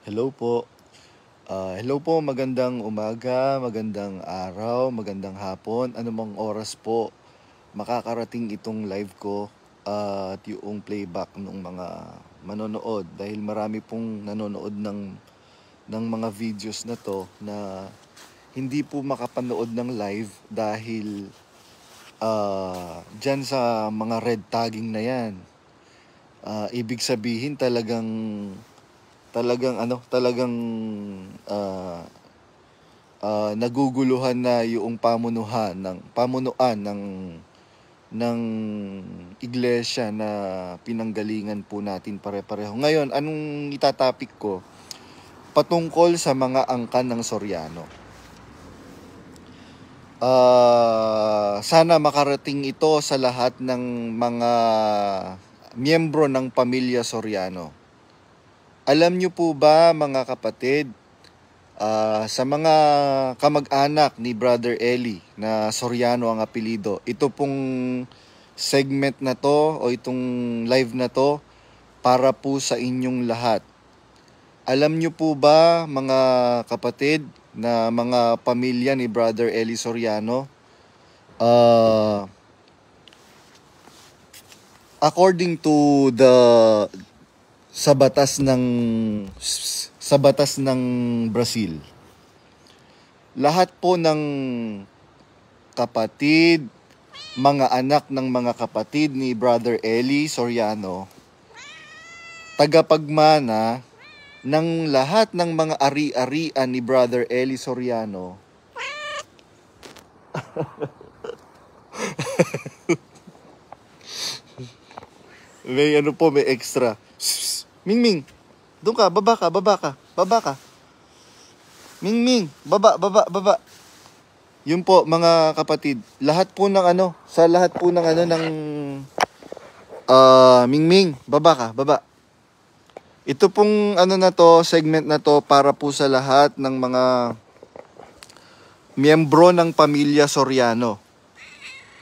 Hello po. Hello po, magandang umaga, magandang araw, magandang hapon, anumang oras po makakarating itong live ko at yung playback ng mga manonood dahil marami pong nanonood ng mga videos na to na hindi po makapanood ng live dahil dyan sa mga red tagging na yan. Ibig sabihin talagang naguguluhan na yung pamunuan ng iglesia na pinanggalingan po natin pare-pareho. Ngayon, anong itatapik ko? Patungkol sa mga angkan ng Soriano. Sana makarating ito sa lahat ng mga miyembro ng pamilya Soriano. Alam niyo po ba, mga kapatid, sa mga kamag-anak ni Brother Eli na Soriano ang apelido, ito pong segment na to o itong live na to para po sa inyong lahat. Alam niyo po ba, mga kapatid, na mga pamilya ni Brother Eli Soriano, according to sa batas ng Brazil, lahat po ng kapatid, mga anak ng mga kapatid ni Brother Eli Soriano, tagapagmana ng lahat ng mga ari-arian ni Brother Eli Soriano. May extra. Mingming, doon ka, baba ka. Mingming, baba. Yun po, mga kapatid, sa lahat po ng Mingming, baba. Ito pong segment na to para po sa lahat ng mga miyembro ng pamilya Soriano.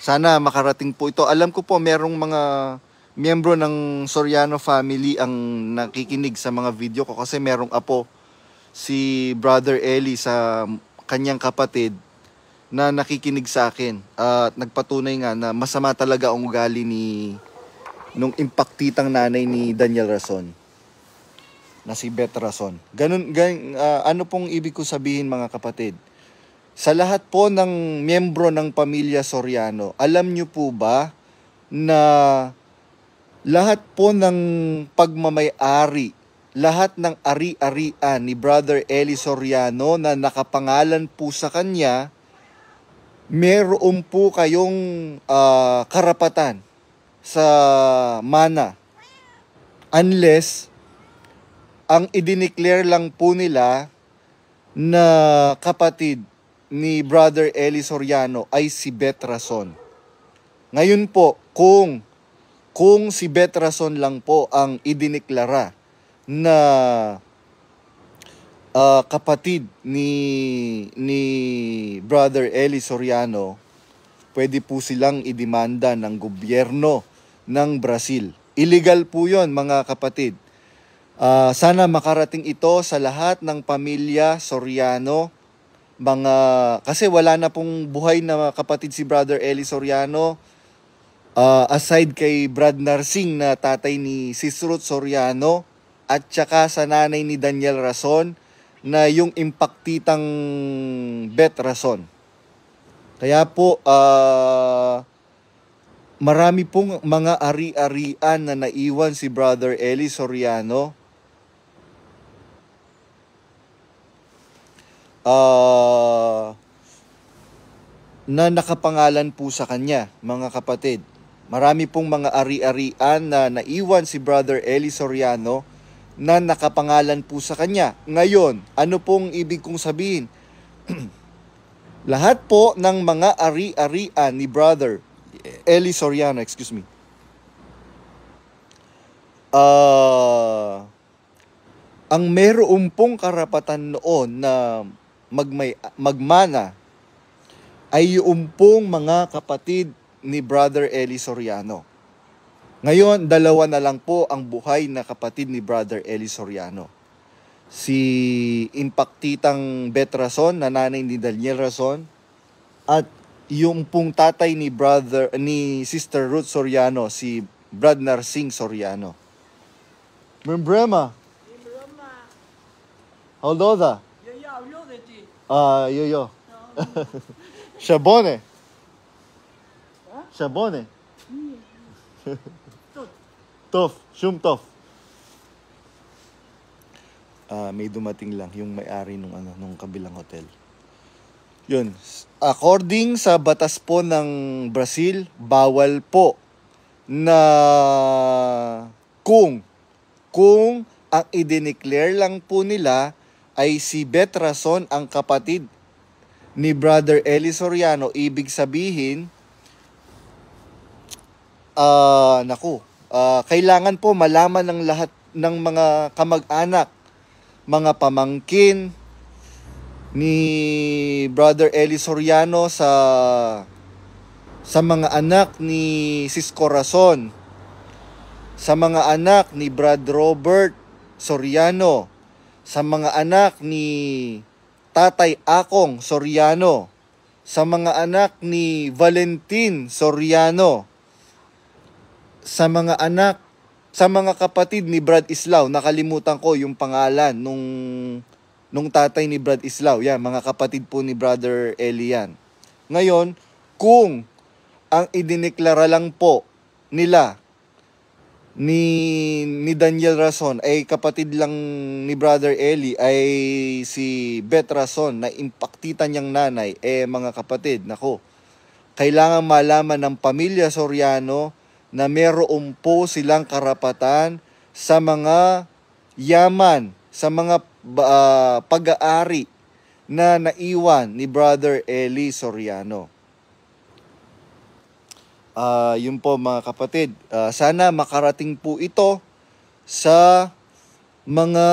Sana makarating po ito. Alam ko po merong mga miyembro ng Soriano family ang nakikinig sa mga video ko kasi merong apo si Brother Eli sa kanyang kapatid na nakikinig sa akin at nagpatunay nga na masama talaga ang ugali nung impaktitang nanay ni Daniel Rason na si Beth Rason. Ano pong ibig ko sabihin, mga kapatid? Sa lahat po ng miyembro ng pamilya Soriano, alam nyo po ba na lahat po ng pagmamay-ari, lahat ng ari-arian ni Brother Eli Soriano na nakapangalan po sa kanya, meron po kayong karapatan sa mana. Unless, ang idineclare lang po nila na kapatid ni Brother Eli Soriano ay si Beth Rason. Ngayon po, kung si Beth Rason lang po ang idineklara na kapatid ni Brother Eli Soriano, pwede po silang idemanda ng gobyerno ng Brazil. Illegal po yon, mga kapatid. Sana makarating ito sa lahat ng pamilya Soriano. Kasi wala na pong buhay na kapatid si Brother Eli Soriano. Aside kay Brad Narsing na tatay ni Sis Ruth Soriano at saka sa nanay ni Daniel Rason na yung impaktitang Beth Rason. Kaya po marami pong mga ari-arian na naiwan si Brother Eli Soriano. Na nakapangalan po sa kanya, mga kapatid. Marami pong mga ari-arian na naiwan si Brother Eli Soriano na nakapangalan po sa kanya. Ngayon, ano pong ibig kong sabihin? Lahat po ng mga ari-arian ni Brother Eli Soriano, ang meron pong karapatan noon na magmana ay yung pong mga kapatid ni Brother Eli Soriano. Ngayon, dalawa na lang po ang buhay na kapatid ni Brother Eli Soriano. si Impactitang Bet Rason na nanay ni Daniel Rason, at yung pong tatay ni Sister Ruth Soriano, si Brad Narsing Soriano. Membrema, Haldoda, yo. Shabone. Shabone. Tof, Shumtof. May dumating lang yung may-ari nung kabilang hotel. Yun. According sa batas po ng Brazil, bawal po na kung ang i-declare lang po nila ay si Bet Rason ang kapatid ni Brother Eli Soriano, ibig sabihin, kailangan po malaman ng lahat ng mga kamag-anak, mga pamangkin ni Brother Eli Soriano sa mga anak ni Sis Corazon, sa mga anak ni Brad Robert Soriano, sa mga anak ni Tatay Akong Soriano, sa mga anak ni Valentin Soriano, sa mga kapatid ni Brad Islao. Nakalimutan ko yung pangalan nung tatay ni Brad Islao. Yan, mga kapatid po ni Brother Elian. Ngayon, kung ang idineklara lang po nila ni Daniel Rason ay kapatid lang ni Brother Eli, ay si Bet Rason na Impactita niyang nanay, mga kapatid, nako, kailangan malaman ng pamilya Soriano na meron po silang karapatan sa mga yaman, sa mga pag-aari na naiwan ni Brother Eli Soriano. Yun po mga kapatid, sana makarating po ito sa mga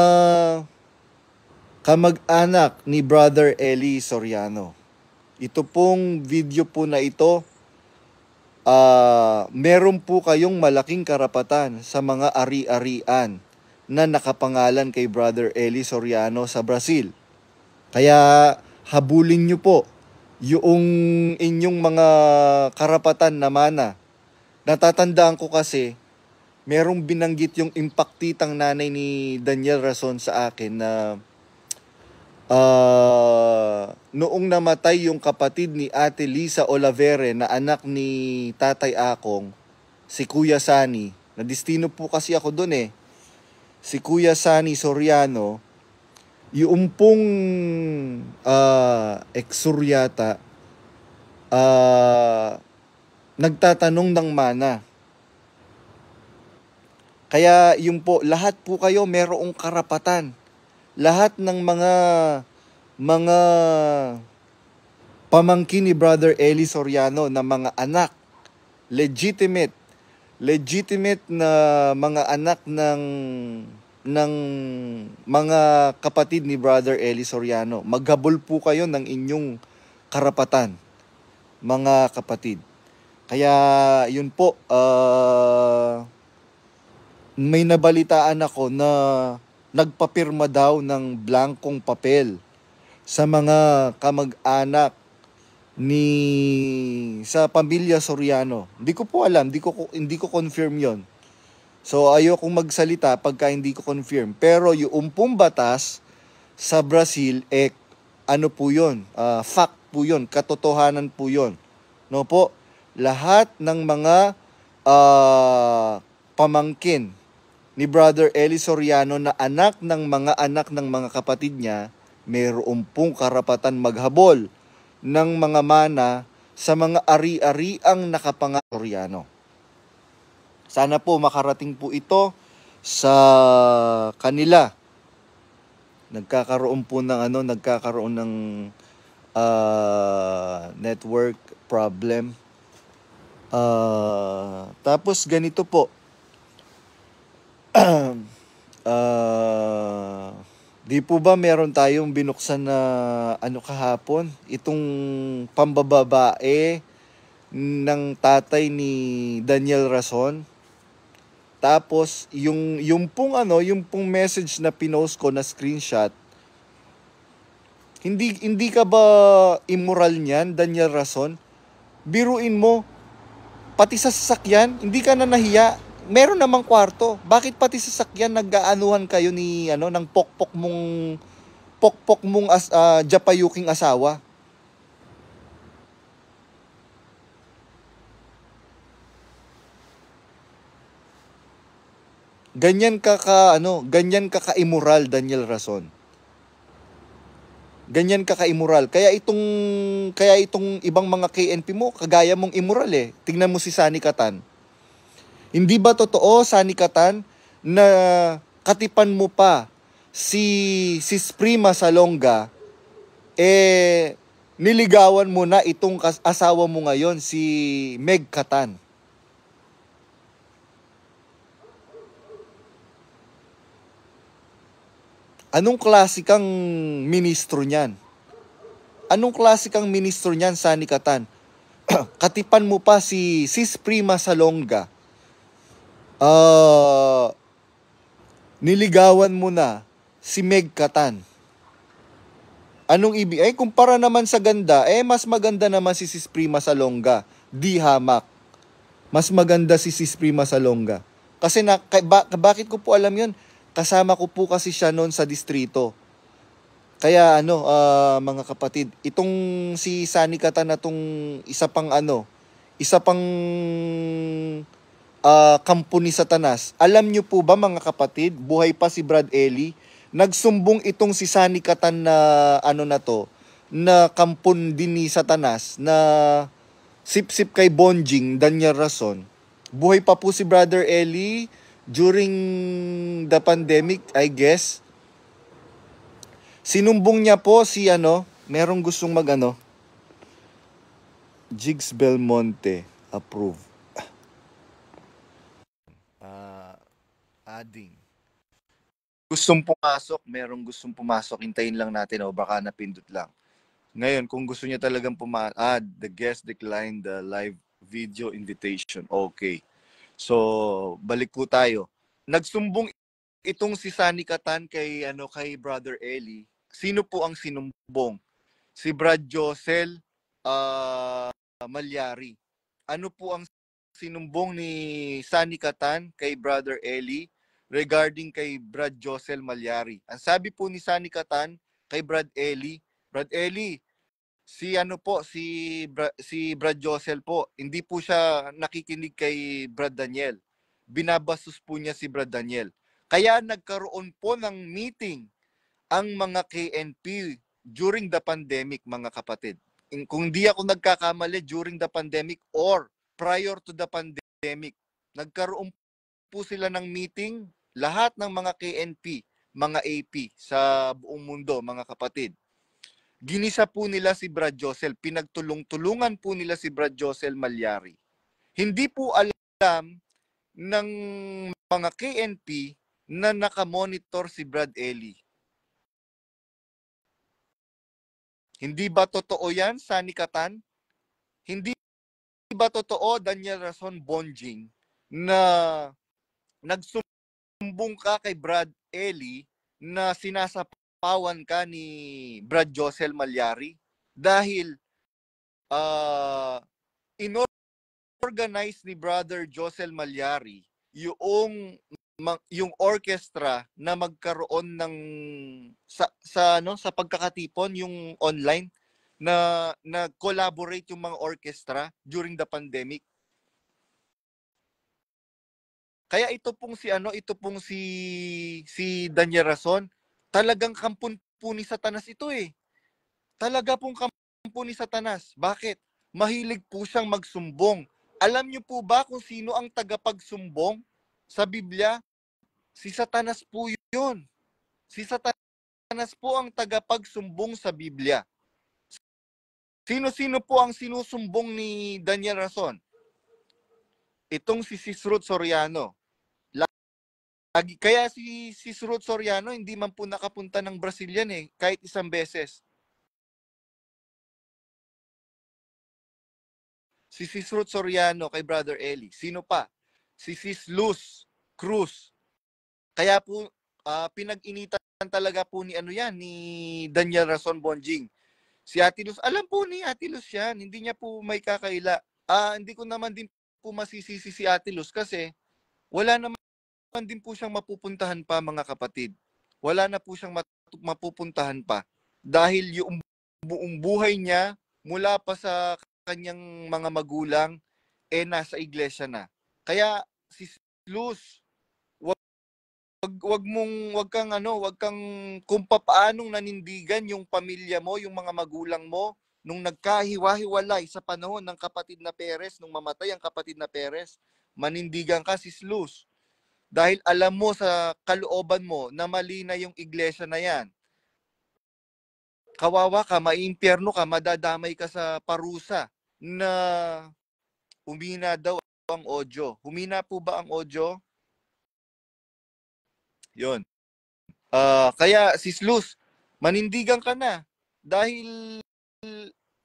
kamag-anak ni Brother Eli Soriano. Ito pong video po na ito, meron po kayong malaking karapatan sa mga ari-arian na nakapangalan kay Brother Eli Soriano sa Brazil. Kaya habulin nyo po yung inyong mga karapatan na mana. Natatandaan ko kasi, merong binanggit yung Impactitang nanay ni Daniel Rason sa akin na noong namatay yung kapatid ni Ate Lisa Olavere na anak ni Tatay Akong, si Kuya Sani, na destino po kasi ako dun si Kuya Sani Soriano, yung pong ex-suryata, nagtatanong ng mana. Kaya yun po, lahat po kayo merong karapatan. Lahat ng mga pamangkin ni Brother Eli Soriano na mga anak, legitimate na mga anak ng mga kapatid ni Brother Eli Soriano. Maghabol po kayo ng inyong karapatan, mga kapatid. Kaya yun po, may nabalitaan ako na nagpapirma daw ng blankong papel sa mga kamag-anak sa pamilya Soriano. Hindi ko po alam, hindi ko confirm yon. So ayokong magsalita pagka hindi ko confirm. Pero yung pong batas sa Brazil, ano po yun? Fact po yun, katotohanan po yun. No po, lahat ng mga pamangkin ni Brother Eli Soriano na anak ng mga kapatid niya, mayroon pong karapatan maghabol ng mga mana sa mga ari-ariang nakapangalan Soriano. Sana po makarating po ito sa kanila. Nagkakaroon ng network problem. Tapos ganito po. Di po ba meron tayong binuksan na kahapon? Itong pambababae ng tatay ni Daniel Rason. Tapos yung pong message na pinost ko na screenshot, hindi ka ba immoral niyan, Daniel Rason? Biruin mo, pati sa sasakyan, hindi ka na nahiya. Meron namang kwarto. Bakit pati sa sasakyan nag-aanuhan kayo ni ng pokpok mong japayuking asawa? Ganyan ka ka-immoral, Daniel Rason. Ganyan ka ka-immoral. Kaya itong ibang mga KNP mo, kagaya mong immoral eh. Tingnan mo si Sani Catan. Hindi ba totoo, Sani Catan, na katipan mo pa si Prima Salonga, niligawan mo na itong asawa mo ngayon, si Meg Catan. Anong klase kang ministro niyan? Anong klase kang ministro niyan, Sani Catan? Katipan mo pa si Sis Prima Salonga. Niligawan mo na si Meg Catan. Anong ibig? Kumpara naman sa ganda, mas maganda naman si Sis Prima Salonga. Di hamak. Mas maganda si Sis Prima Salonga. Kasi bakit ko po alam yun? Kasama ko po kasi siya noon sa distrito. Kaya mga kapatid, itong si Sani Catan na tong isa pang kampo ni Satanas. Alam nyo po ba mga kapatid, buhay pa si Brad Eli, nagsumbong itong si Sani Catan na na kampon din ni Satanas, na sip-sip kay Bonjing, Daniel Rason. Buhay pa po si Brother Eli during the pandemic, I guess. Sinumbong niya po si merong gustong Jigs Belmonte, approve. Adding. Merong gustong pumasok, hintayin lang natin baka napindot lang. Ngayon, kung gusto niya talagang the guest declined the live video invitation. Okay. So, balik po tayo. Nagsumbong itong si Sani Catan kay Brother Eli. Sino po ang sinumbong? Si Brad Josel Malyari. Ano po ang sinumbong ni Sani Catan kay Brother Eli regarding kay Brad Josel Malyari? Ang sabi po ni Sani Catan kay Brad Eli, si Brad Josel po, hindi po siya nakikinig kay Brad Daniel. Binabastos po niya si Brad Daniel. Kaya nagkaroon po ng meeting ang mga KNP during the pandemic, mga kapatid. Kung di ako nagkakamali, during the pandemic or prior to the pandemic, nagkaroon po sila ng meeting, lahat ng mga KNP, mga AP sa buong mundo, mga kapatid. Ginisa po nila si Brad Josel, pinagtulong-tulungan po nila si Brad Josel Malyari. Hindi po alam ng mga KNP na nakamonitor si Brad Eli. Hindi ba totoo yan, Sani Catan? Hindi ba totoo, Daniel Rason Bonjing, na nagsumbong ka kay Brad Eli na sinasapawan ka ni Brad Josel Malyari? Dahil inorganize ni Brother Josel Malyari yung orchestra na magkaroon ng sa pagkakatipon, yung online na nag-collaborate yung mga orchestra during the pandemic. Kaya ito pong si Daniel Rason, talagang kampon po ni Satanas ito eh. Talaga pong kampo ni Satanas. Bakit? Mahilig po siyang magsumbong. Alam niyo po ba kung sino ang tagapagsumbong sa Biblia? Si Satanas po yun. Si Satanas po ang tagapagsumbong sa Biblia. Sino-sino po ang sinusumbong ni Daniel Rason? Itong si Sis Ruth Soriano. Kaya si Sis Ruth Soriano hindi man po nakapunta ng Brazilian kahit isang beses. Si Sis Ruth Soriano kay Brother Eli. Sino pa? Si Sis Luz. Cruz. Kaya po pinag-initan talaga po ni ni Daniel Rason Bonjing. Si Ate Luz, alam po ni Ate Luz yan, hindi niya po may kakaila. Hindi ko naman din po masisisi si Ate Luz kasi wala naman din po siyang mapupuntahan pa, mga kapatid. Wala na po siyang mapupuntahan pa. Dahil yung buong buhay niya, mula pa sa kanyang mga magulang, nasa iglesia na. Kaya si Luz, wag kang kung paanong nanindigan yung pamilya mo, yung mga magulang mo nung nagkahiwa-hiwalay sa panahon ng kapatid na Perez, nung mamatay ang kapatid na Perez. Manindigan ka, Sis Luz. Dahil alam mo sa kalooban mo na mali na yung iglesia na yan. Kawawa ka, maiimpyerno ka, madadamay ka sa parusa na humina daw ang audio. Humina po ba ang audio? Yon. Kaya Sis Luz, manindigan ka na dahil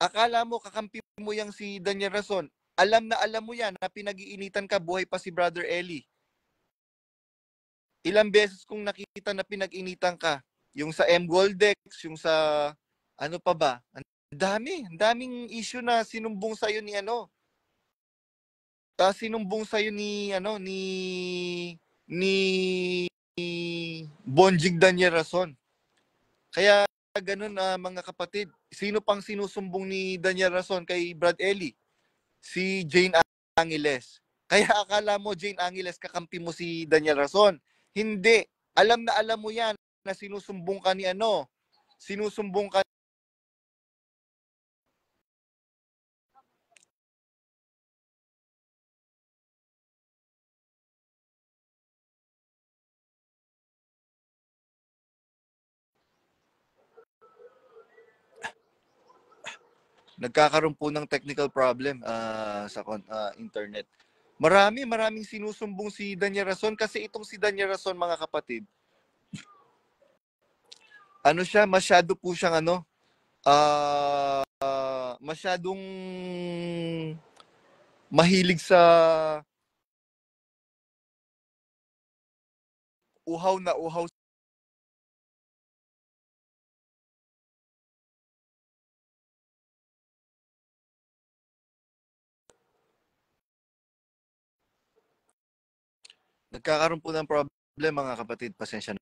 akala mo kakampi mo yang si Daniel Rason. Alam na alam mo yan na pinag-iinitan ka, buhay pa si Brother Eli. Ilang beses kong nakita na pinag-initan ka. Yung sa M. Goldex, yung sa ano pa ba? Ang daming issue na sinumbong sa iyo ni sinumbong sa iyo ni Bonjing Daniel Rason. Kaya ganun mga kapatid, sino pang sinusumbong ni Daniel Rason kay Brad Eli? Si Jane Angeles. Kaya akala mo Jane Angeles kakampi mo si Daniel Rason. Hindi. Alam na alam mo yan na sinusumbong ka ni sinusumbong ka. Nagkakaroon po ng technical problem sa internet. Maraming sinusumbong si Daniel Rason kasi itong si Daniel Rason, mga kapatid, siya, masyado po siyang masyadong mahilig sa uhaw na uhaw. Nagkakaroon po ng problem, mga kapatid, pasensya na.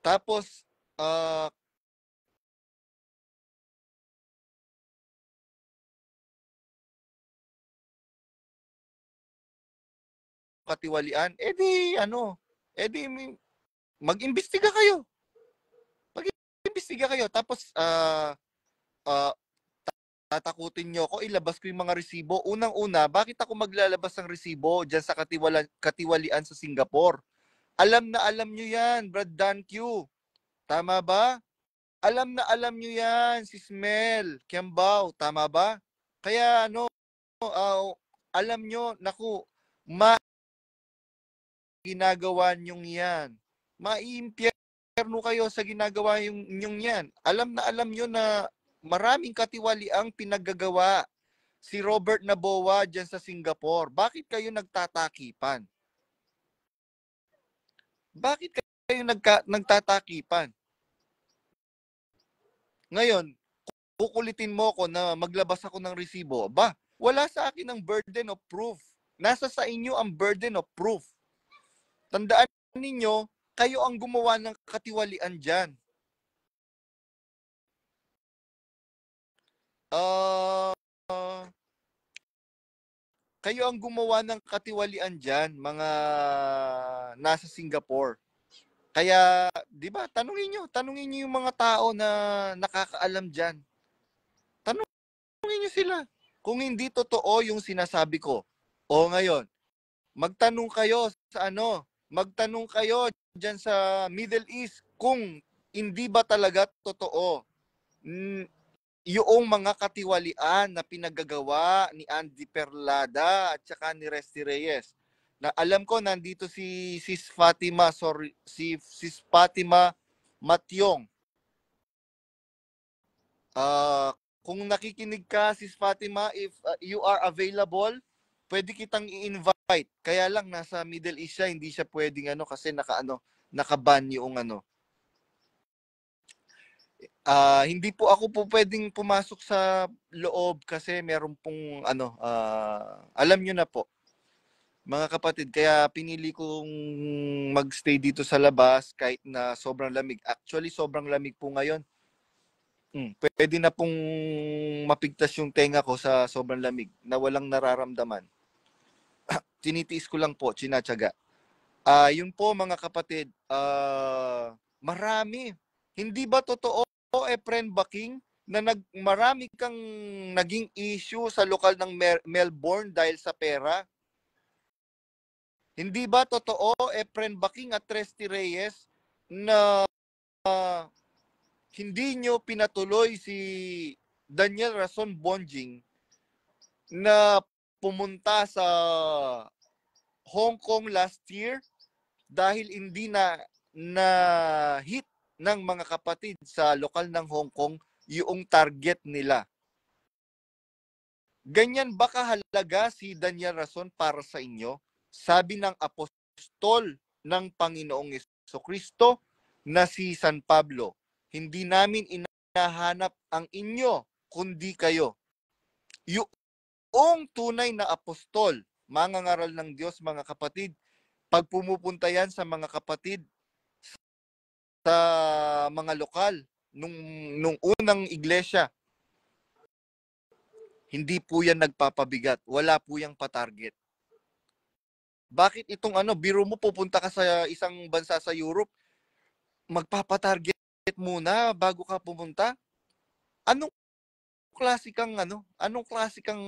Tapos katiwalian, edi mag-imbestiga kayo. Mag-imbestiga kayo. Tapos tatakutin nyo ako, ilabas ko yung mga resibo. Unang-una, bakit ako maglalabas ng resibo dyan sa katiwalian sa Singapore? Alam na alam nyo yan, Brad Dan Q. Tama ba? Alam na alam nyo yan, si Smel, Kiambao. Tama ba? Kaya alam nyo, naku, ginagawa nyong yan. Maiimpyerno kayo sa ginagawa nyong yan. Alam na alam nyo na maraming katiwaliang pinaggagawa si Robert Naboa dyan sa Singapore. Bakit kayo nagtatakipan? Bakit kayo nagtatakipan? Ngayon, kukulitin mo ko na maglabas ako ng resibo. Wala sa akin ang burden of proof. Nasa sa inyo ang burden of proof. Tandaan ninyo, kayo ang gumawa ng katiwalian dyan. Kayo ang gumawa ng katiwalian dyan, mga nasa Singapore. Kaya, di ba, tanungin nyo yung mga tao na nakakaalam dyan. Tanungin nyo sila. Kung hindi totoo yung sinasabi ko. O ngayon, magtanong kayo magtanong kayo dyan sa Middle East kung hindi ba talaga totoo yung mga katiwalian na pinagagawa ni Andy Perlada at saka ni Resty Reyes. Na alam ko nandito si Sis Fatima, sorry, si Sis Fatima Matyong. Kung nakikinig ka, Sis Fatima, if you are available, pwede kitang i-invite. Kaya lang nasa Middle East siya, hindi siya pwedeng kasi naka-ban yung hindi po ako po pwedeng pumasok sa loob kasi meron pong alam niyo na po mga kapatid, kaya pinili kong magstay dito sa labas kahit na sobrang lamig. Actually, sobrang lamig po ngayon. Pwede na pong mapigtas yung tenga ko sa sobrang lamig na walang nararamdaman. Tinitiis ko lang po, tsinatsaga. Yun po mga kapatid, marami. Hindi ba totoo, friend Baking, na marami kang naging issue sa lokal ng Melbourne dahil sa pera? Hindi ba totoo, friend Baking at Tresty Reyes, na hindi nyo pinatuloy si Daniel Rason Bonjing na pumunta sa Hong Kong last year dahil hindi na hit ng mga kapatid sa lokal ng Hong Kong yung target nila? Ganyan ba kahalaga si Daniel Rason para sa inyo? Sabi ng apostol ng Panginoong Jesucristo na si San Pablo, hindi namin inahanap ang inyo, kundi kayo. Yung tunay na apostol, mangangaral ng Diyos, mga kapatid, pag pumupunta yan sa mga kapatid sa mga lokal, nung unang iglesia, hindi po yan nagpapabigat. Wala po yang patarget. Bakit itong biro mo pupunta ka sa isang bansa sa Europe, magpapatarget muna bago ka pumunta? Anong anong klase kang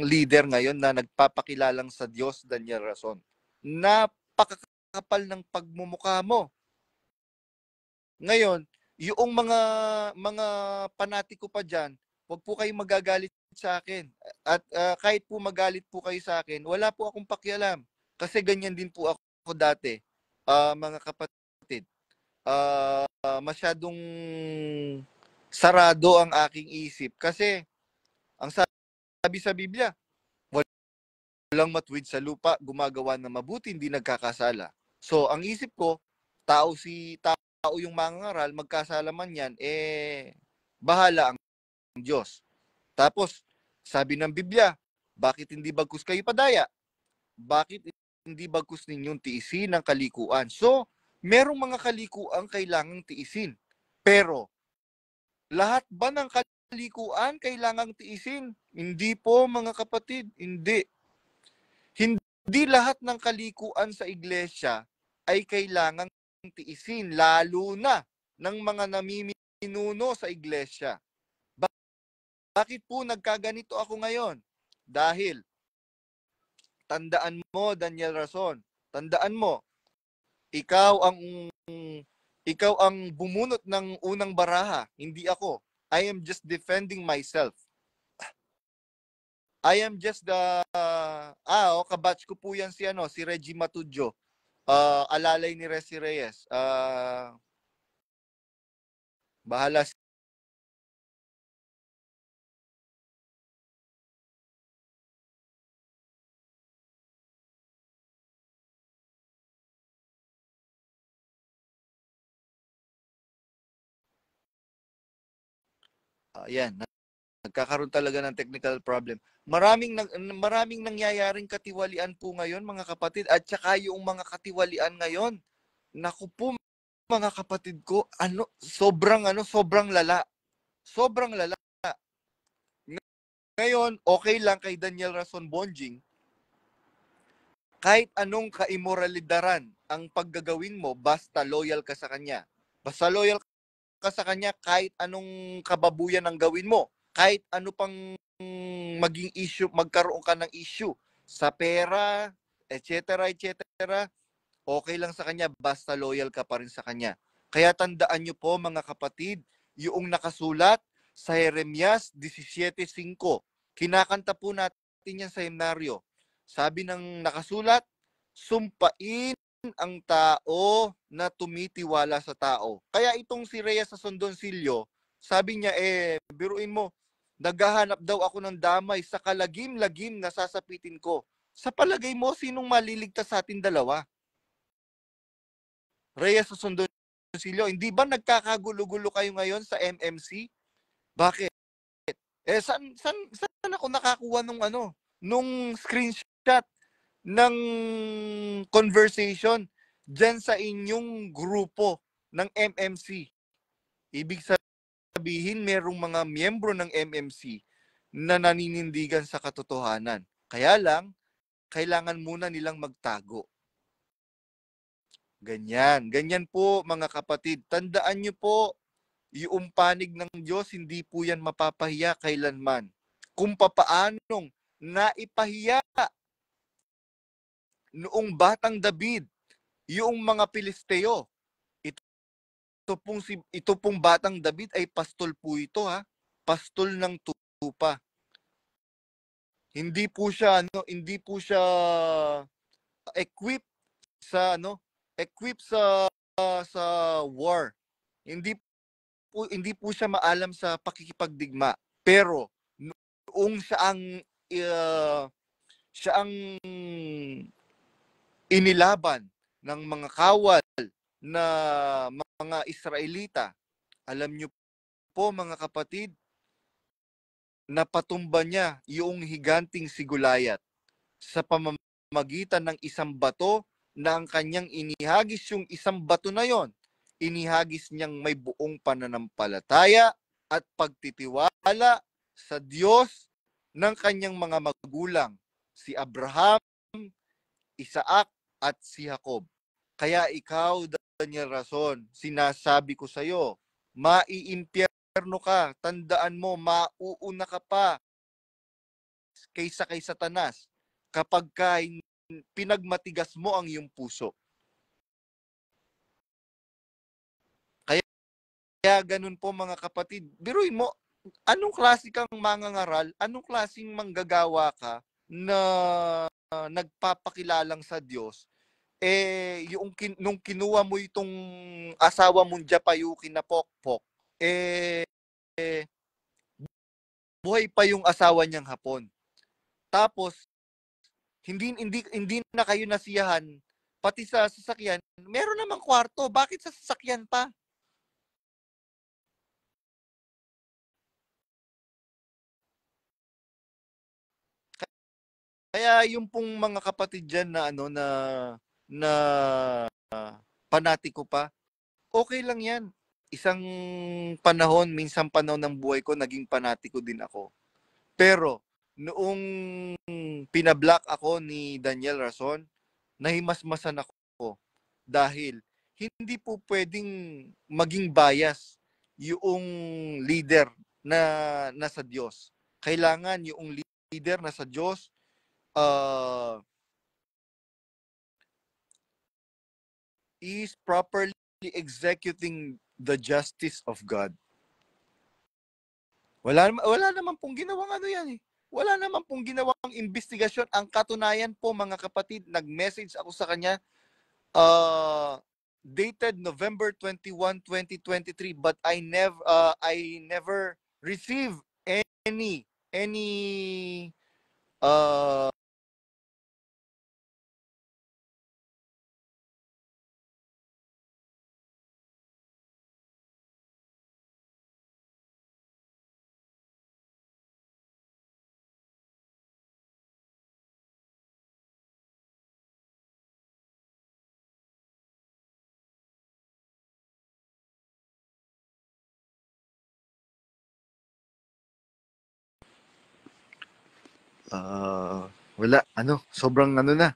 leader ngayon na nagpapakilalang sa Diyos, Daniel Rason? Napakakapal ng pagmumukha mo. Ngayon, yung mga panatiko pa diyan, wag po kayong magagalit sa akin. At kahit po magalit po kayo sa akin, wala po akong pakialam. Kasi ganyan din po ako dati, mga kapatid. Masyadong sarado ang aking isip. Kasi, ang sabi sa Biblia, walang matuwid sa lupa, gumagawa ng mabuti, hindi nagkakasala. So, ang isip ko, tao yung mangangaral, magkasala man yan, bahala ang Diyos. Tapos, sabi ng Biblia, bakit hindi bagkus kayo padaya? Bakit hindi bagkus ninyong tiisin ang kalikuan? So, merong mga kalikuan kailangang tiisin. Pero, lahat ba ng kalikuan kailangang tiisin? Hindi po, mga kapatid, hindi. Hindi lahat ng kalikuan sa iglesia ay kailangang tiisin, lalo na ng mga namiminuno sa iglesia. Bakit po nagkaganito ako ngayon? Dahil, tandaan mo, Daniel Rason, tandaan mo, ikaw ang bumunot ng unang baraha, hindi ako. I am just defending myself. I am just kabatch ko po yan si Reggie Matudjo. Alalay ni Resi Reyes. Bahala. Yan. Nagkakaroon talaga ng technical problem. Maraming nangyayaring katiwalian po ngayon, mga kapatid, at saka yung mga katiwalian ngayon, naku po, mga kapatid ko, sobrang lala. Sobrang lala. Ngayon, okay lang kay Daniel Rason Bonjing, kahit anong kaimoralidaran ang paggagawin mo, basta loyal ka sa kanya. Basta loyal ka sa kanya kahit anong kababuyan ang gawin mo. Kahit ano pang maging issue, magkaroon ka ng issue sa pera, etc. Okay lang sa kanya, basta loyal ka pa rin sa kanya. Kaya tandaan nyo po, mga kapatid, yung nakasulat sa Jeremias 17:5. Kinakanta po natin yan sa himnaryo. Sabi ng nakasulat, sumpain ang tao na tumitiwala sa tao. Kaya itong si Rhea sa Sondonsilyo, sabi niya, biruin mo, naghahanap daw ako ng damay sa kalagim-lagim na sasapitin ko. Sa palagay mo, sinong maliligtas sa atin dalawa? Rhea sa Sondonsilyo, hindi ba nagkakagulo-gulo kayo ngayon sa MMC? Bakit? Saan ako nakakuha nung screenshot ng conversation dyan sa inyong grupo ng MMC? Ibig sabihin, merong mga miyembro ng MMC na naninindigan sa katotohanan. Kaya lang, kailangan muna nilang magtago. Ganyan. Ganyan po mga kapatid. Tandaan nyo po, yung panig ng Diyos, hindi po yan mapapahiya kailanman. Kung papaanong naipahiya noong batang David, yung mga Pilisteo, ito pong batang David ay pastol po ito, ha? Pastol ng tupa. Hindi po siya equipped sa war. Hindi po siya maalam sa pakikipagdigma. Pero noong siya ang inilaban ng mga kawal na mga Israelita, alam niyo po mga kapatid, napatumba niya yung higanting si Goliath sa pamamagitan ng isang bato na ang kanyang inihagis. Yung isang bato na yon, inihagis niyang may buong pananampalataya at pagtitiwala sa Diyos ng kanyang mga magulang, si Abraham, Isaac, at si Jacob. Kaya ikaw, Daniel Rason, sinasabi ko sa iyo, maiimpyerno ka, tandaan mo, mauuna ka pa kaysa kay Satanas kapag pinagmatigas mo ang iyong puso. Kaya ganun po mga kapatid, biruin mo, anong klase kang mangangaral, anong klaseng manggagawa ka na nagpapakilalang sa Diyos, nung kinuha mo itong asawa mong Japayuki na Pokpok, buhay pa yung asawa niyang Hapon. Tapos, hindi na kayo nasiyahan, pati sa sasakyan, meron namang kwarto, bakit sa sasakyan pa? Kaya yung pong mga kapatid dyan na panatiko pa, okay lang yan. Isang minsan panahon ng buhay ko, naging panatiko din ako. Pero, noong pinablock ako ni Daniel Rason, nahimasmasan ako. Dahil, hindi po pwedeng maging bias yung leader na nasa Diyos. Kailangan yung leader na sa Diyos, is properly executing the justice of God. Wala naman pong ginawang yan eh. Wala naman pong ginawang investigasyon. Ang katunayan po mga kapatid, nag-message ako sa kanya, dated November 21, 2023, but I never received any wala, sobrang na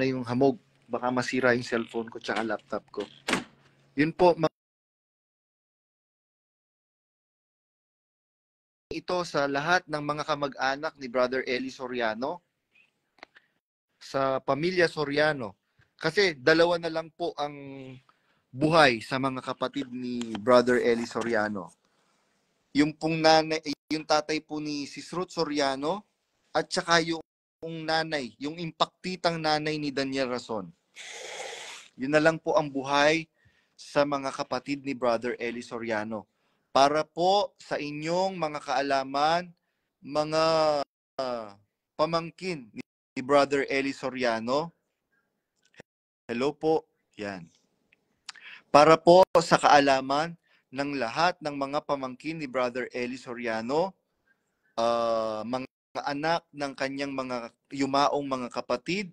yung hamog, baka masira yung cellphone ko tsaka laptop ko. Yun po, ito sa lahat ng mga kamag-anak ni Brother Eli Soriano, sa pamilya Soriano. Kasi dalawa na lang po ang buhay sa mga kapatid ni Brother Eli Soriano. yung pong nanay, yung tatay po ni Sis Ruth Soriano, at saka yung nanay, yung impaktitang nanay ni Daniel Rason. Yun na lang po ang buhay sa mga kapatid ni Brother Eli Soriano. Para po sa inyong mga kaalaman, mga pamangkin ni Brother Eli Soriano, hello po, yan. Para po sa kaalaman ng lahat ng mga pamangkin ni Brother Eli Soriano, mga anak ng kanyang mga yumaong mga kapatid,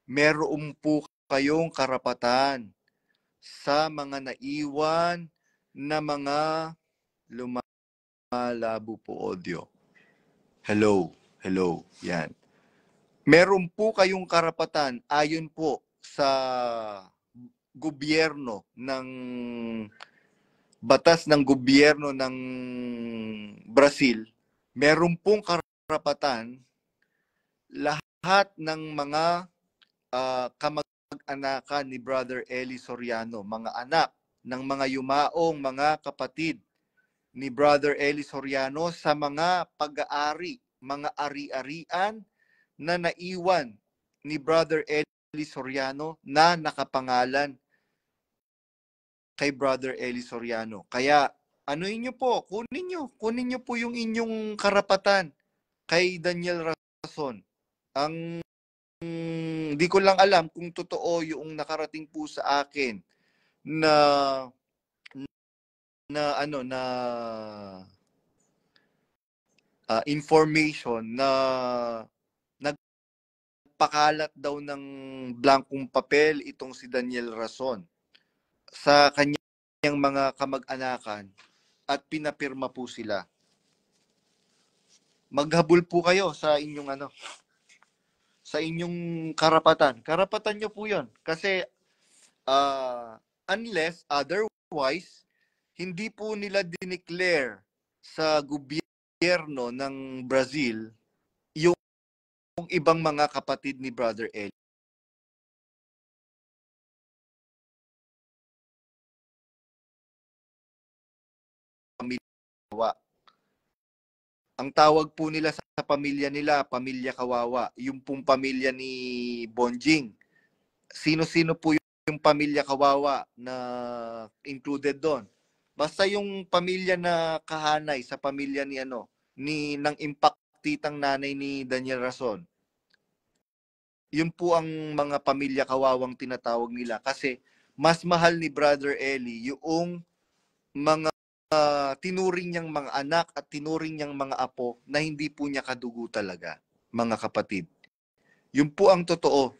meron po kayong karapatan sa mga naiwan na mga lumalabo po audio. Hello, hello, yan. Meron po kayong karapatan ayon po sa gobyerno ng batas ng gobyerno ng Brazil, meron pong karapatan lahat ng mga kamag-anakan ni Brother Eli Soriano, mga anak ng mga yumaong mga kapatid ni Brother Eli Soriano sa mga pag-aari, mga ari-arian na naiwan ni Brother Eli Soriano na nakapangalan kay Brother Eli Soriano. Kaya ano niyo po, kunin niyo po yung inyong karapatan kay Daniel Rason. Ang di ko lang alam kung totoo yung nakarating po sa akin na information na nagpakalat daw ng blankong papel itong si Daniel Rason sa kanyang mga kamag-anakan at pinapirma po sila. Maghabol po kayo sa inyong sa inyong karapatan. Karapatan nyo po 'yon kasi unless otherwise hindi po nila dineclare sa gobyerno ng Brazil yung ibang mga kapatid ni Brother Eli. Ang tawag po nila sa pamilya nila, pamilya kawawa. Yung pong pamilya ni Bonjing. Sino-sino po yung pamilya kawawa na included doon? Basta yung pamilya na kahanay sa pamilya ni ng impaktitang nanay ni Daniel Rason. Yun po ang mga pamilya kawawang tinatawag nila kasi mas mahal ni Brother Eli yung mga tinuring niyang mga anak at tinuring niyang mga apo na hindi po niya kadugo talaga, mga kapatid. Yun po ang totoo.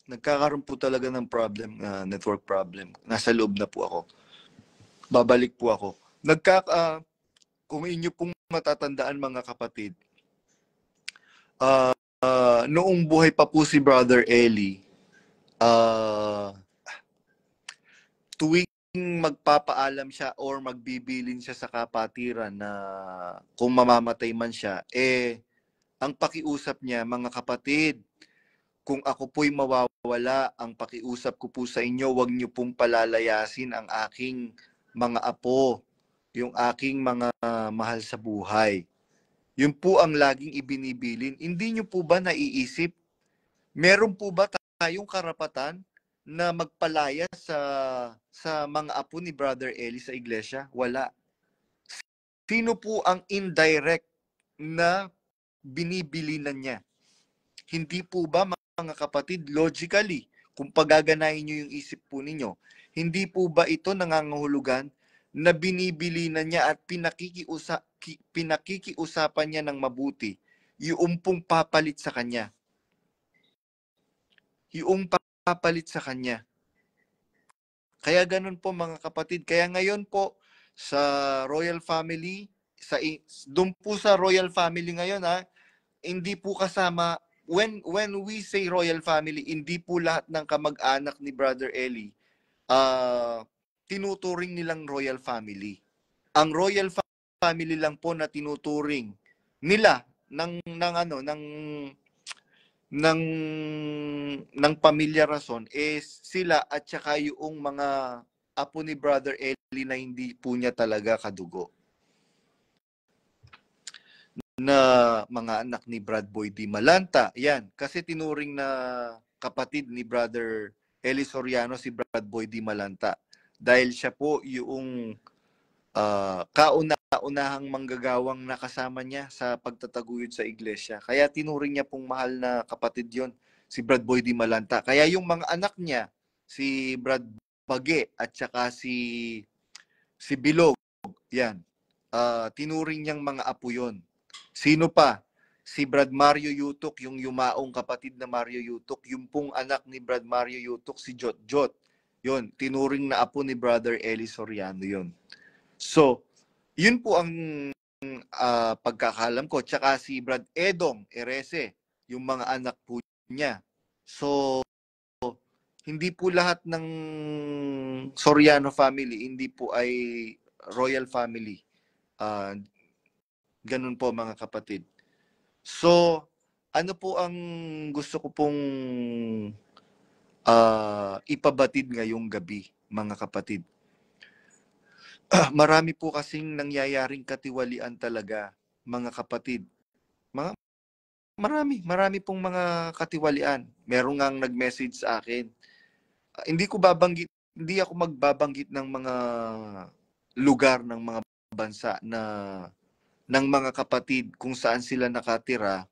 Nagkakaroon po talaga ng problem, network problem. Nasa loob na po ako. Babalik po ako. Kung inyo pong matatandaan mga kapatid, noong buhay pa po si Brother Eli, tuwing magpapaalam siya or magbibilin siya sa kapatiran na kung mamamatay man siya, ang pakiusap niya, mga kapatid, kung ako po'y mawawala, ang pakiusap ko po sa inyo, huwag niyo pong palalayasin ang aking mga apo, yung aking mga mahal sa buhay. Yun po ang laging ibinibilin. Hindi niyo po ba naiisip? Meron po ba tayong karapatan na magpalaya sa mga apo ni Brother Eli sa iglesia? Wala. Sino po ang indirect na binibilinan niya? Hindi po ba mga kapatid, logically, kung pagaganahin nyo yung isip po ninyo, hindi po ba ito nangangahulugan na binibilinan niya at pinakikiusapan niya ng mabuti yung pong papalit sa kanya? Yung papalit sa kanya. Kaya ganun po mga kapatid. Kaya ngayon po sa royal family, doon po sa royal family ngayon hindi po kasama when we say royal family, hindi po lahat ng kamag-anak ni Brother Eli tinuturing nilang royal family. Ang royal family lang po na tinuturing nila ng pamilya Rason is sila at saka yung mga apo ni Brother Eli na hindi po niya talaga kadugo. Na mga anak ni Brad Boy Di Malanta. Yan, kasi tinuring na kapatid ni Brother Eli Soriano si Brad Boy Di Malanta. Dahil siya po yung kauna-unahang manggagawang nakasama niya sa pagtataguyod sa iglesia. Kaya tinuring niya pong mahal na kapatid yon si Brad Boy Di Malanta. Kaya yung mga anak niya, si Brad Bage at saka si Bilog, yan, tinuring niyang mga apo yon. Sino pa? Si Brad Mario Yutok, yung yumaong kapatid na Mario Yutok, yung pong anak ni Brad Mario Yutok, si Jot Jot. Yon, tinuring na apo ni Brother Eli Soriano yon. So, yun po ang pagkakalam ko. Tsaka si Brad Edong Erese, yung mga anak po niya. So, hindi po lahat ng Soriano family, hindi po ay royal family. Ganun po mga kapatid. So, ano po ang gusto ko pong ipabatid ngayong gabi, mga kapatid? Marami po kasing nangyayaring katiwalian talaga, mga kapatid. Marami pong mga katiwalian. Meron ngang nag-message sa akin. Hindi ako magbabanggit ng mga lugar ng mga bansa na ng mga kapatid kung saan sila nakatira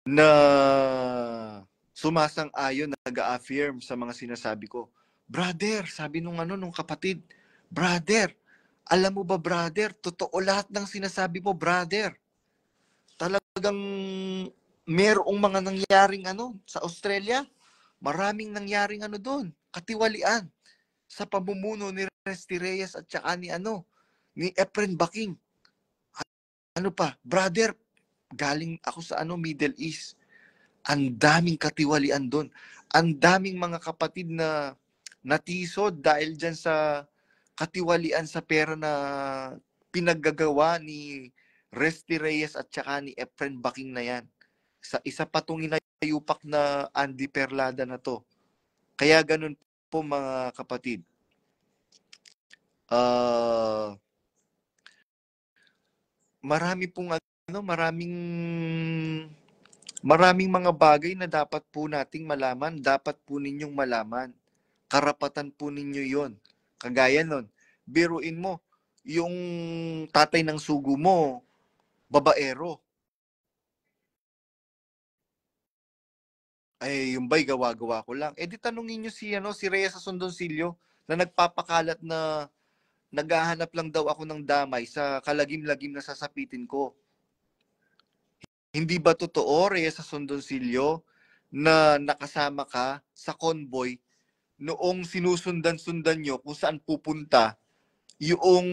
na sumasang-ayon, nag-affirm sa mga sinasabi ko. Brother, sabi nung kapatid, brother, alam mo ba brother, totoo lahat ng sinasabi mo brother. Talagang merong mga nangyaring sa Australia. Maraming nangyaring doon, katiwalian sa pamumuno ni Resty Reyes at saka ni Efren Baking. Ano pa, brother, galing ako sa Middle East. Ang daming katiwalian doon. Ang daming mga kapatid na natisod dahil dyan sa katiwalian sa pera na pinaggagawa ni Resty Reyes at saka ni Efren Baking na yan. Sa isa pa itong inayupak na Andy Perlada na to. Kaya ganun po mga kapatid. Maraming mga bagay na dapat po nating malaman, dapat po ninyong malaman. Karapatan po ninyo yon. Kagaya nun, biruin mo, yung tatay ng sugo mo, babaero. Ay, yung ba'y gawa-gawa ko lang. Di tanongin nyo si Reyes Asondoncillo na nagpapakalat na naghahanap lang daw ako ng damay sa kalagim-lagim na sasapitin ko. Hindi ba totoo, Reyes Asondoncillo, na nakasama ka sa convoy noong sinusundan-sundan nyo kung saan pupunta yung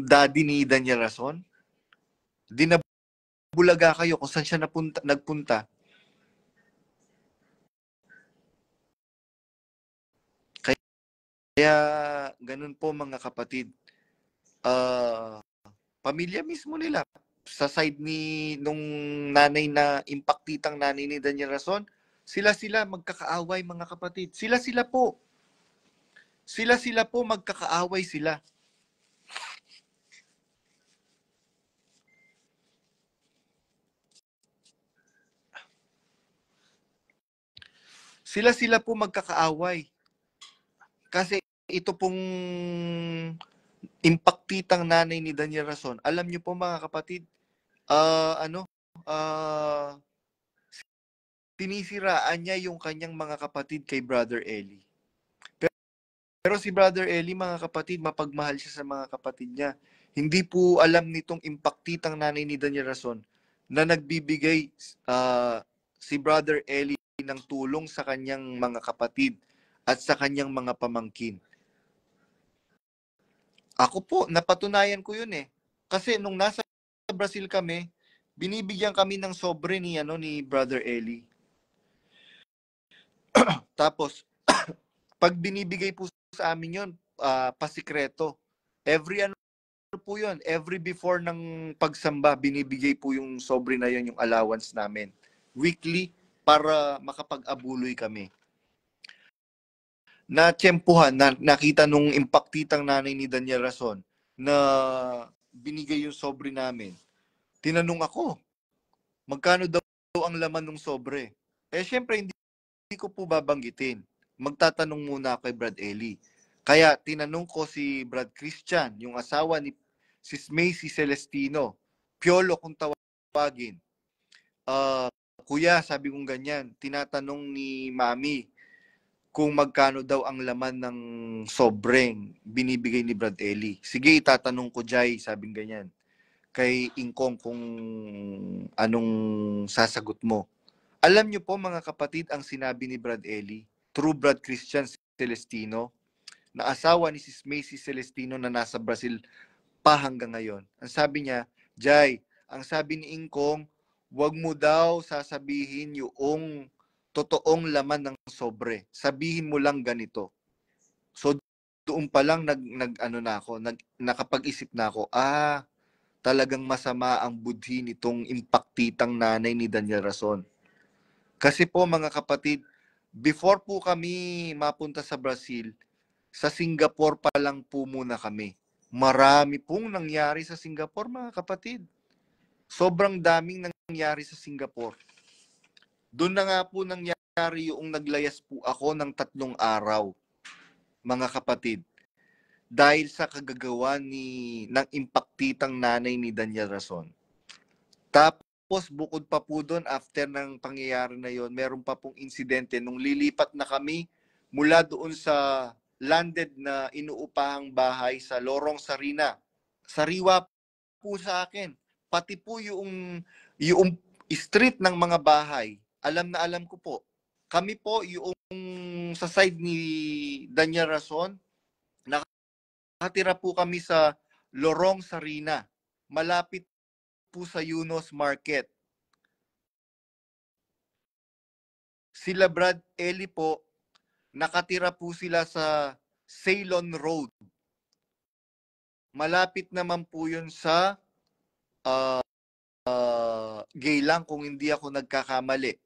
daddy ni Daniel Rason? Dinabulaga kayo kung saan siya nagpunta. Kaya ganun po mga kapatid. Pamilya mismo nila, sa side nung nanay na impaktitang nanay ni Daniel Rason, sila magkakaaway mga kapatid. Sila po magkakaaway sila. Sila po magkakaaway. Kasi ito pong impaktitang nanay ni Daniel Rason, alam niyo po mga kapatid, tinisiraan niya yung kanyang mga kapatid kay Brother Eli. Pero si Brother Eli, mga kapatid, mapagmahal siya sa mga kapatid niya. Hindi po alam nitong impaktitang nanay ni Daniel Rason na nagbibigay si Brother Eli ng tulong sa kanyang mga kapatid at sa kanyang mga pamangkin. Ako po, napatunayan ko yun eh. Kasi nung nasa Brazil kami, binibigyan kami ng sobre ni ni Brother Eli. Tapos pag binibigay po sa amin 'yon, pasikreto. Every po 'yon, every before ng pagsamba, binibigay po yung sobre na 'yon, yung allowance namin. Weekly para makapag-abuloy kami. Natsyempuhan, nakita nung impaktitang nanay ni Daniel Rason na binigay yung sobre namin. Tinanong ako, magkano daw ang laman ng sobre? Syempre, hindi ko po babanggitin. Magtatanong muna kay Brad Eli. Kaya tinanong ko si Brad Christian, yung asawa ni Sis Macy Celestino, Piolo kung tawagin. Kuya, sabi kong ganyan, tinatanong ni Mami kung magkano daw ang laman ng sobreng binibigay ni Brad Eli. Sige, itatanong ko, Jai, sabing ganyan. Kay Ingkong kung anong sasagot mo. Alam niyo po mga kapatid ang sinabi ni Brad Eli, true Brad Christian Celestino, na asawa ni Sis Macy Celestino na nasa Brazil pa hanggang ngayon. Ang sabi niya, Jai, ang sabi ni Ingkong, wag mo daw sasabihin yung totoong laman ng sobre. Sabihin mo lang ganito. So doon pa lang nakapag-isip na ako, talagang masama ang budhi nitong impaktitang nanay ni Daniel Rason. Kasi po mga kapatid, before po kami mapunta sa Brazil, sa Singapore pa lang po muna kami. Marami pong nangyari sa Singapore mga kapatid. Sobrang daming nangyari sa Singapore. Doon na nga po nangyari yung naglayas po ako ng 3 araw, mga kapatid. Dahil sa kagagawa ng impaktitang nanay ni Daniel Rason. Tapos bukod pa po doon, after ng pangyayari na yon, meron pa pong insidente nung lilipat na kami mula doon sa landed na inuupahang bahay sa Lorong Sarina. Sariwa po sa akin. Pati po yung street ng mga bahay, alam na alam ko po. Kami po yung sa side ni Daniel Rason, nakatira po kami sa Lorong Sarina. Malapit po sa Yunus Market. Sila Brad Eli po, nakatira po sila sa Ceylon Road. Malapit naman po yun sa Geylang kung hindi ako nagkakamali.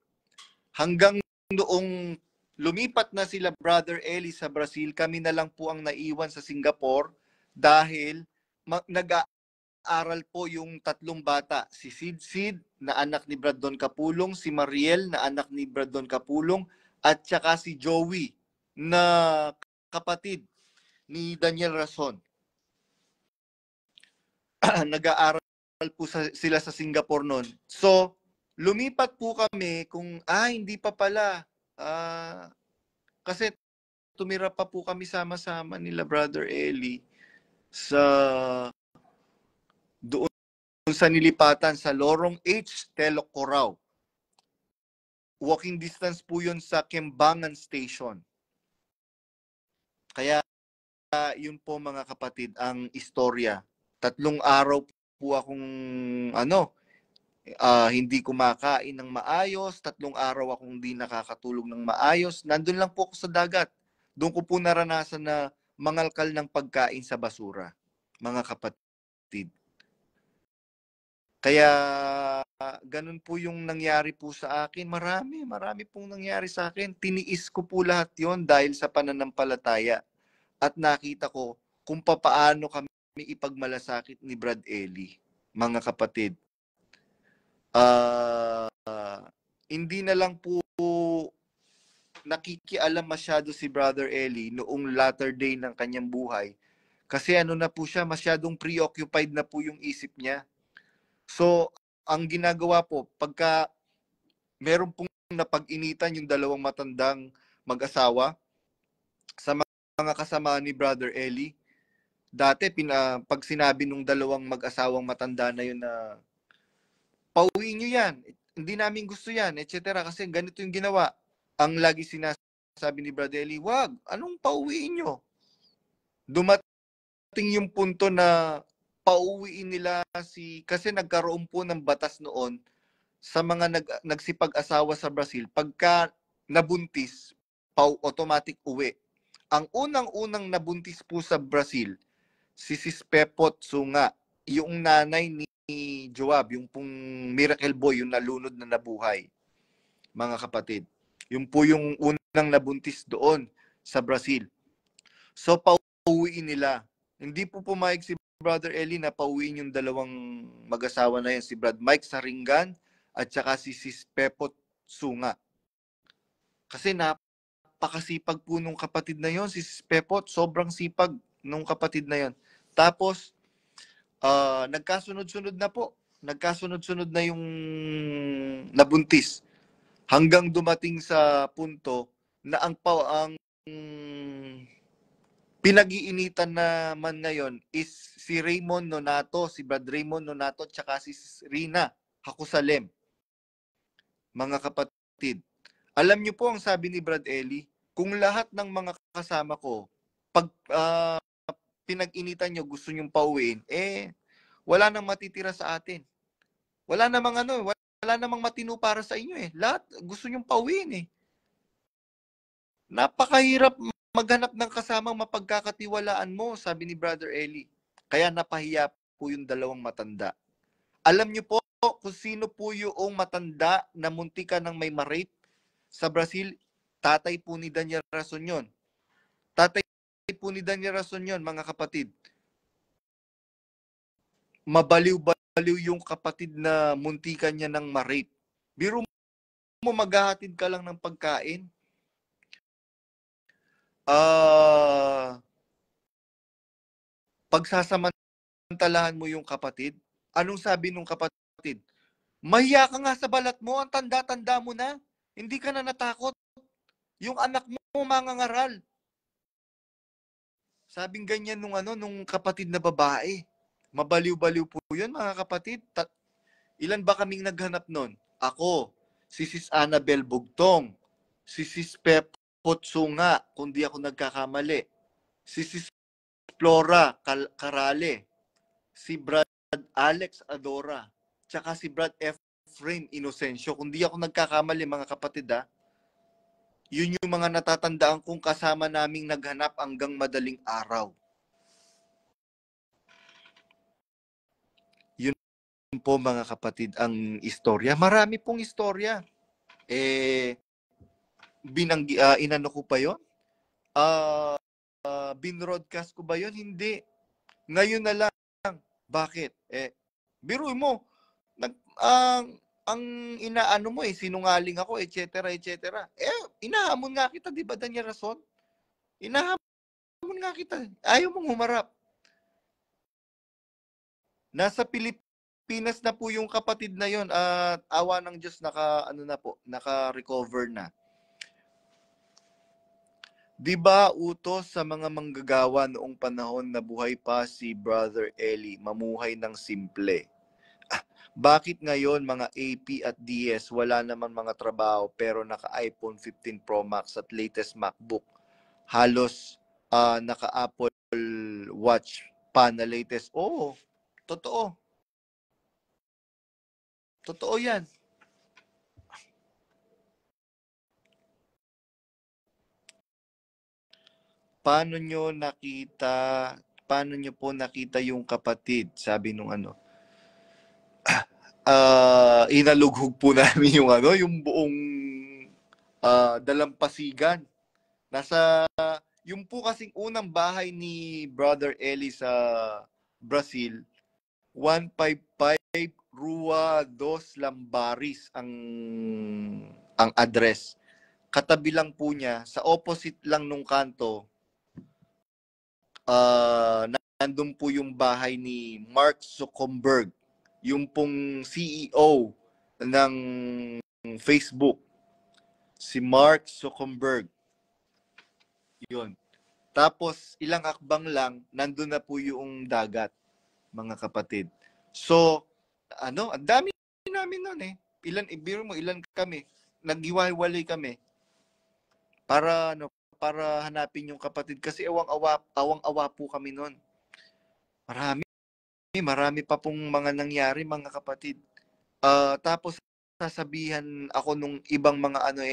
Hanggang noong lumipat na sila Brother Eli sa Brazil, kami na lang po ang naiwan sa Singapore dahil nag-aaral po yung 3 bata. Si Sid na anak ni Brad Don Capulong, si Mariel na anak ni Brad Don Capulong, at saka si Joey na kapatid ni Daniel Rason. Nag-aaral po sila sa Singapore noon. So, lumipat po kami kung, hindi pa pala. Kasi tumira pa po kami sama-sama nila Brother Eli sa doon sa nilipatan sa Lorong H. Telok Corao. Walking distance po yun sa Kembangan Station. Kaya yun po mga kapatid ang istorya. 3 araw po akong hindi kumakain ng maayos, 3 araw akong hindi nakakatulog ng maayos. Nandun lang po ako sa dagat. Doon ko po naranasan na mangalkal ng pagkain sa basura, mga kapatid. Kaya ganun po yung nangyari po sa akin. Marami pong nangyari sa akin. Tiniis ko po lahat yon dahil sa pananampalataya. At nakita ko kung paano kami ipagmalasakit ni Brad Eli, mga kapatid. Hindi na lang po nakikialam masyado si Brother Eli noong latter day ng kanyang buhay. Kasi na po siya, masyadong preoccupied na po yung isip niya. So, ang ginagawa po, pagka meron pong napag-initan yung 2 matandang mag-asawa sa mga kasama ni Brother Eli, dati pag sinabi nung 2 mag-asawang matanda na yun na pauwiin nyo yan, hindi namin gusto yan, etc. Kasi ganito yung ginawa. Ang lagi sinasabi ni Brother Eli, wag, anong pauwiin nyo? Dumating yung punto na pauwiin nila kasi nagkaroon po ng batas noon sa mga nagsipag-asawa sa Brazil, pagka nabuntis, automatic uwi. Ang unang-unang nabuntis po sa Brazil, si Sis Pepot Sunga, yung nanay ni Joab, yung pong miracle boy, yung nalunod na nabuhay, mga kapatid. Yung po yung unang nabuntis doon sa Brazil. So, pauwiin nila. Hindi po pumayag si Brother Eli na pauwiin yung dalawang mag-asawa na yan, si Brad Mike Saringan at saka si Sis Pepot Sunga. Kasi napakasipag po nung kapatid na yon, si Sis Pepot, sobrang sipag nung kapatid na yon. Tapos, nagkasunod-sunod na po. Nagkasunod-sunod na yung nabuntis. Hanggang dumating sa punto na ang pinag-iinitan naman ngayon is si Raymond Nonato, si Brad Raymond Nonato, tsaka si Rina Hakusalem. Mga kapatid, alam niyo po ang sabi ni Brad Eli, kung lahat ng mga kasama ko, pag pinag-initan nyo, gusto nyong pauwiin, wala nang matitira sa atin. Wala namang matino para sa inyo eh. Lahat gusto nyong pauwiin eh. Napakahirap maghanap ng kasamang mapagkakatiwalaan mo, sabi ni Brother Eli. Kaya napahiya po yung dalawang matanda. Alam niyo po kung sino po yung matanda na muntika ng may ma-rape sa Brazil? Tatay po ni Daniel Rason yun. Tatay po ni Daniel Rason yun, mga kapatid. Mabaliw-baliw yung kapatid na muntikan niya ng ma-rape. Biro mo, maghahatid ka lang ng pagkain. Pagsasamantalahan mo yung kapatid, anong sabi nung kapatid? Mahiya ka nga sa balat mo, ang tanda-tanda mo na. Hindi ka na natakot. Yung anak mo mangangaral. Sabing ganyan nung kapatid na babae. Mabaliw-baliw po yun, mga kapatid. Ilan ba kaming naghanap nun? Ako, si Sis Annabel Bugtong, si Sis Pepot Sunga, kung di ako nagkakamali, si Sis Flora Carale, si Brad Alex Adora, tsaka si Brad Efrain Inocencio. Kung di ako nagkakamali, mga kapatid yun yung mga natatandaan kong kasama naming naghanap hanggang madaling araw. Yun po, mga kapatid, ang istorya. Marami pong istorya. Inano ko pa yun? Binroadcast ko ba yun? Hindi. Ngayon na lang. Bakit? Biruin mo, ang inaano mo sinungaling ako, etc. Inahamon nga kita, di ba, Daniel Rason? Inahamon nga kita. Ayaw mong humarap. Nasa Pilipinas na po yung kapatid na yon at awa ng Diyos naka-recover na. Di ba utos sa mga manggagawa noong panahon na buhay pa si Brother Eli, mamuhay ng simple? Bakit ngayon mga AP at DS wala naman mga trabaho pero naka-iPhone 15 Pro Max at latest MacBook? Halos naka-Apple Watch pa na latest. Oo, totoo. Totoo yan. Paano nyo po nakita yung kapatid? Sabi nung inalughog po namin yung buong dalampasigan. Yung po kasing unang bahay ni Brother Eli sa Brazil, 155 Rua dos Lambaris ang address. Katabi lang po niya, sa opposite lang nung kanto, nandun po yung bahay ni Mark Zuckerberg, yung pong CEO ng Facebook, si Mark Zuckerberg. Yun. Tapos, ilang akbang lang, nandun na po yung dagat, mga kapatid. So, ang dami namin nun Ibiro mo, ilan kami. Naghiwa-hiwalay kami. Para hanapin yung kapatid. Kasi awang-awa po kami nun. Marami. marami pa pong mga nangyari, mga kapatid. Tapos sasabihan ako nung ibang mga ano,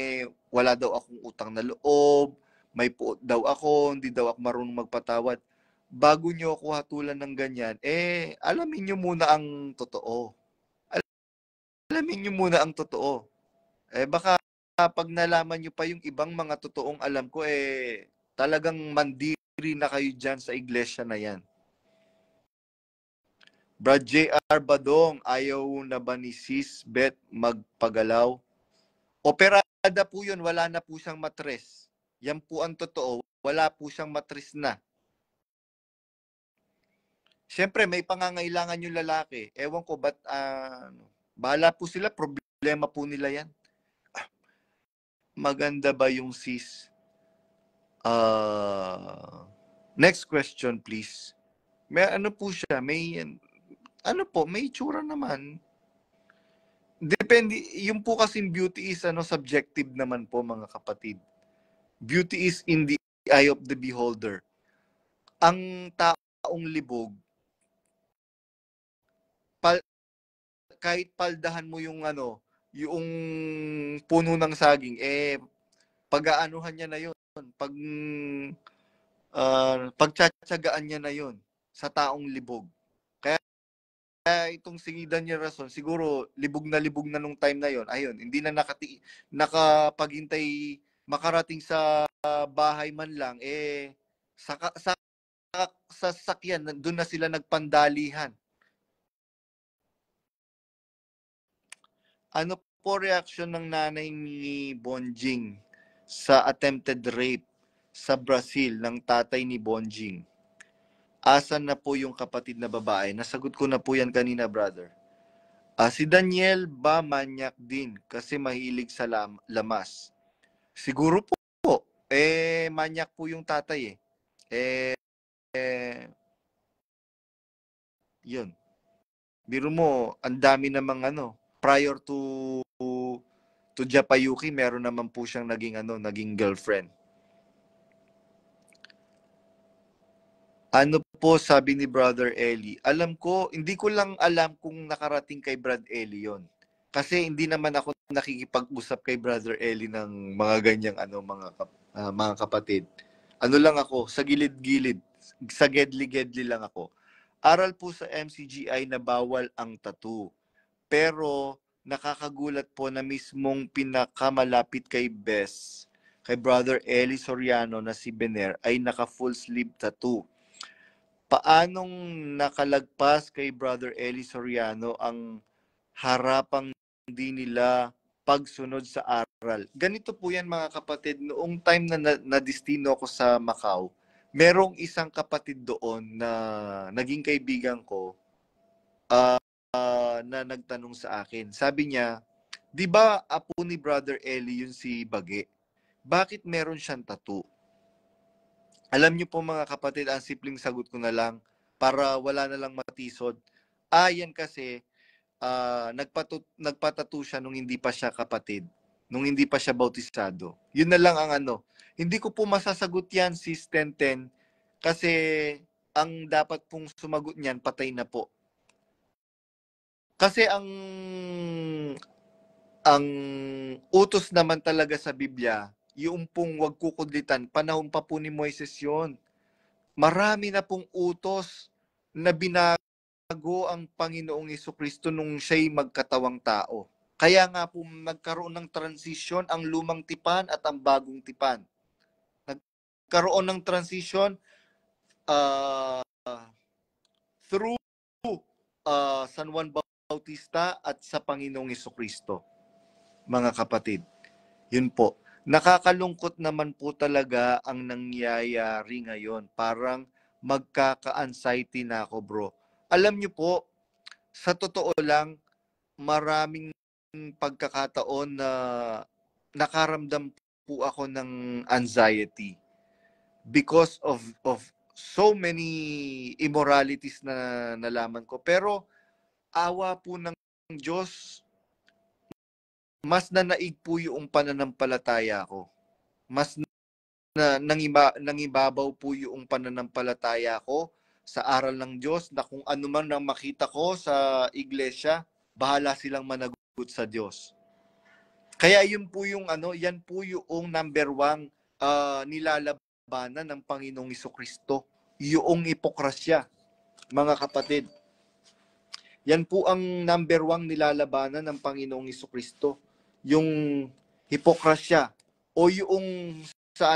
wala daw akong utang na loob, may puot daw ako, hindi daw ako marunong magpatawad. Bago nyo ako hatulan ng ganyan, alamin nyo muna ang totoo. Alamin nyo muna ang totoo. Baka pag nalaman nyo pa yung ibang mga totoong alam ko, talagang mandiri na kayo dyan sa iglesia na yan. Brad J.R. Badong, ayaw na ba ni Sis Beth magpagalaw? Operada po yun, wala na po siyang matres. Yan po ang totoo, wala po siyang matres na. Siyempre, may pangangailangan yung lalaki. Ewan ko, ba't, bahala po sila, problema po nila yan. Maganda ba yung sis? Next question, please. May ano po siya, may, ano po, may itsura naman. Depende, yung po kasing beauty is subjective naman po, mga kapatid. Beauty is in the eye of the beholder. Ang taong libog, kahit paldahan mo yung yung puno ng saging, pag-aanuhan niya na yun. Pagtsatsagaan niya na yun sa taong libog. Kaya itong si Daniel Rason, siguro libog na nung time na yon. Ayun, hindi na nakapaghintay makarating sa bahay man lang, sa sasakyan, doon na sila nagpandalihan. Ano po reaksyon ng nanay ni Bonjing sa attempted rape sa Brazil ng tatay ni Bonjing? Asan na po yung kapatid na babae? Nasagot ko na po yan kanina, brother. Si Daniel ba manyak din kasi mahilig sa lamas? Siguro po. Manyak po yung tatay yun. Biro mo, ang dami namang prior to Japayuki, meron naman po siyang naging girlfriend. Ano po sabi ni Brother Eli? Alam ko, hindi ko lang alam kung nakarating kay Brad Eli yon. Kasi hindi naman ako nakikipag-usap kay Brother Eli ng mga ganyang mga kapatid. Ano lang ako, sa gilid-gilid, sa gedli-gedli lang ako. Aral po sa MCGI na bawal ang tattoo. Pero nakakagulat po na mismong pinakamalapit kay Bess, kay Brother Eli Soriano na si Bener ay naka full sleeve tattoo. Paanong nakalagpas kay Brother Eli Soriano ang harapang di nila pagsunod sa aral? Ganito po yan, mga kapatid. Noong time na nadistino ako sa Macau, merong isang kapatid doon na naging kaibigan ko na nagtanong sa akin. Sabi niya, di ba apo ni Brother Eli yun si Bage? Bakit meron siyang tattoo? Alam niyo po, mga kapatid, ang simpleng sagot ko na lang para wala na lang matisod. Yan kasi nagpatattoo siya nung hindi pa siya kapatid, nung hindi pa siya bautisado. Yun na lang ang Hindi ko po masasagot yan, sis 1010, kasi ang dapat pong sumagot niyan, patay na po. Kasi ang utos naman talaga sa Biblia, yung pong wag kukudlitan, panahon pa po ni Moises yon. Marami na pong utos na binago ang Panginoong Hesukristo nung siya'y magkatawang tao. Kaya nga po nagkaroon ng transition ang lumang tipan at ang bagong tipan. Nagkaroon ng transition through San Juan Bautista at sa Panginoong Hesukristo. Mga kapatid, yun po. Nakakalungkot naman po talaga ang nangyayari ngayon. Parang magkaka-anxiety na ako, bro. Alam niyo po, sa totoo lang, maraming pagkakataon na nakaramdam po ako ng anxiety because of so many immoralities na nalaman ko. Pero awa po ng Diyos, mas nanaig po yung pananampalataya ko. Mas nangibabaw po yung pananampalataya ko sa aral ng Diyos na kung ano man ang makita ko sa iglesia, bahala silang managot sa Diyos. Kaya yun po yung yan po yung number one nilalabanan ng Panginoong Jesucristo, yung hipokrasya, mga kapatid. Yan po ang number one nilalabanan ng Panginoong Jesucristo, yung hipokrasya o yung sa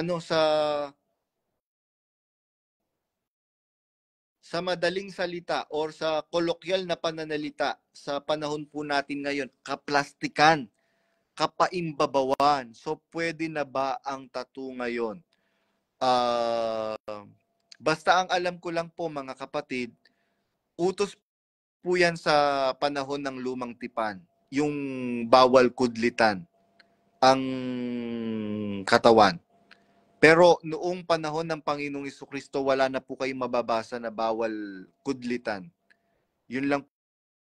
madaling salita or sa kolokyal na pananalita sa panahon po natin ngayon, kaplastikan, kapaimbabawan. So pwede na ba ang tattoo ngayon? Basta ang alam ko lang po mga kapatid, utos po yan sa panahon ng lumang tipan, yung bawal kudlitan ang katawan. Pero noong panahon ng Panginoong Jesucristo, wala na po kayong mababasa na bawal kudlitan. Yun lang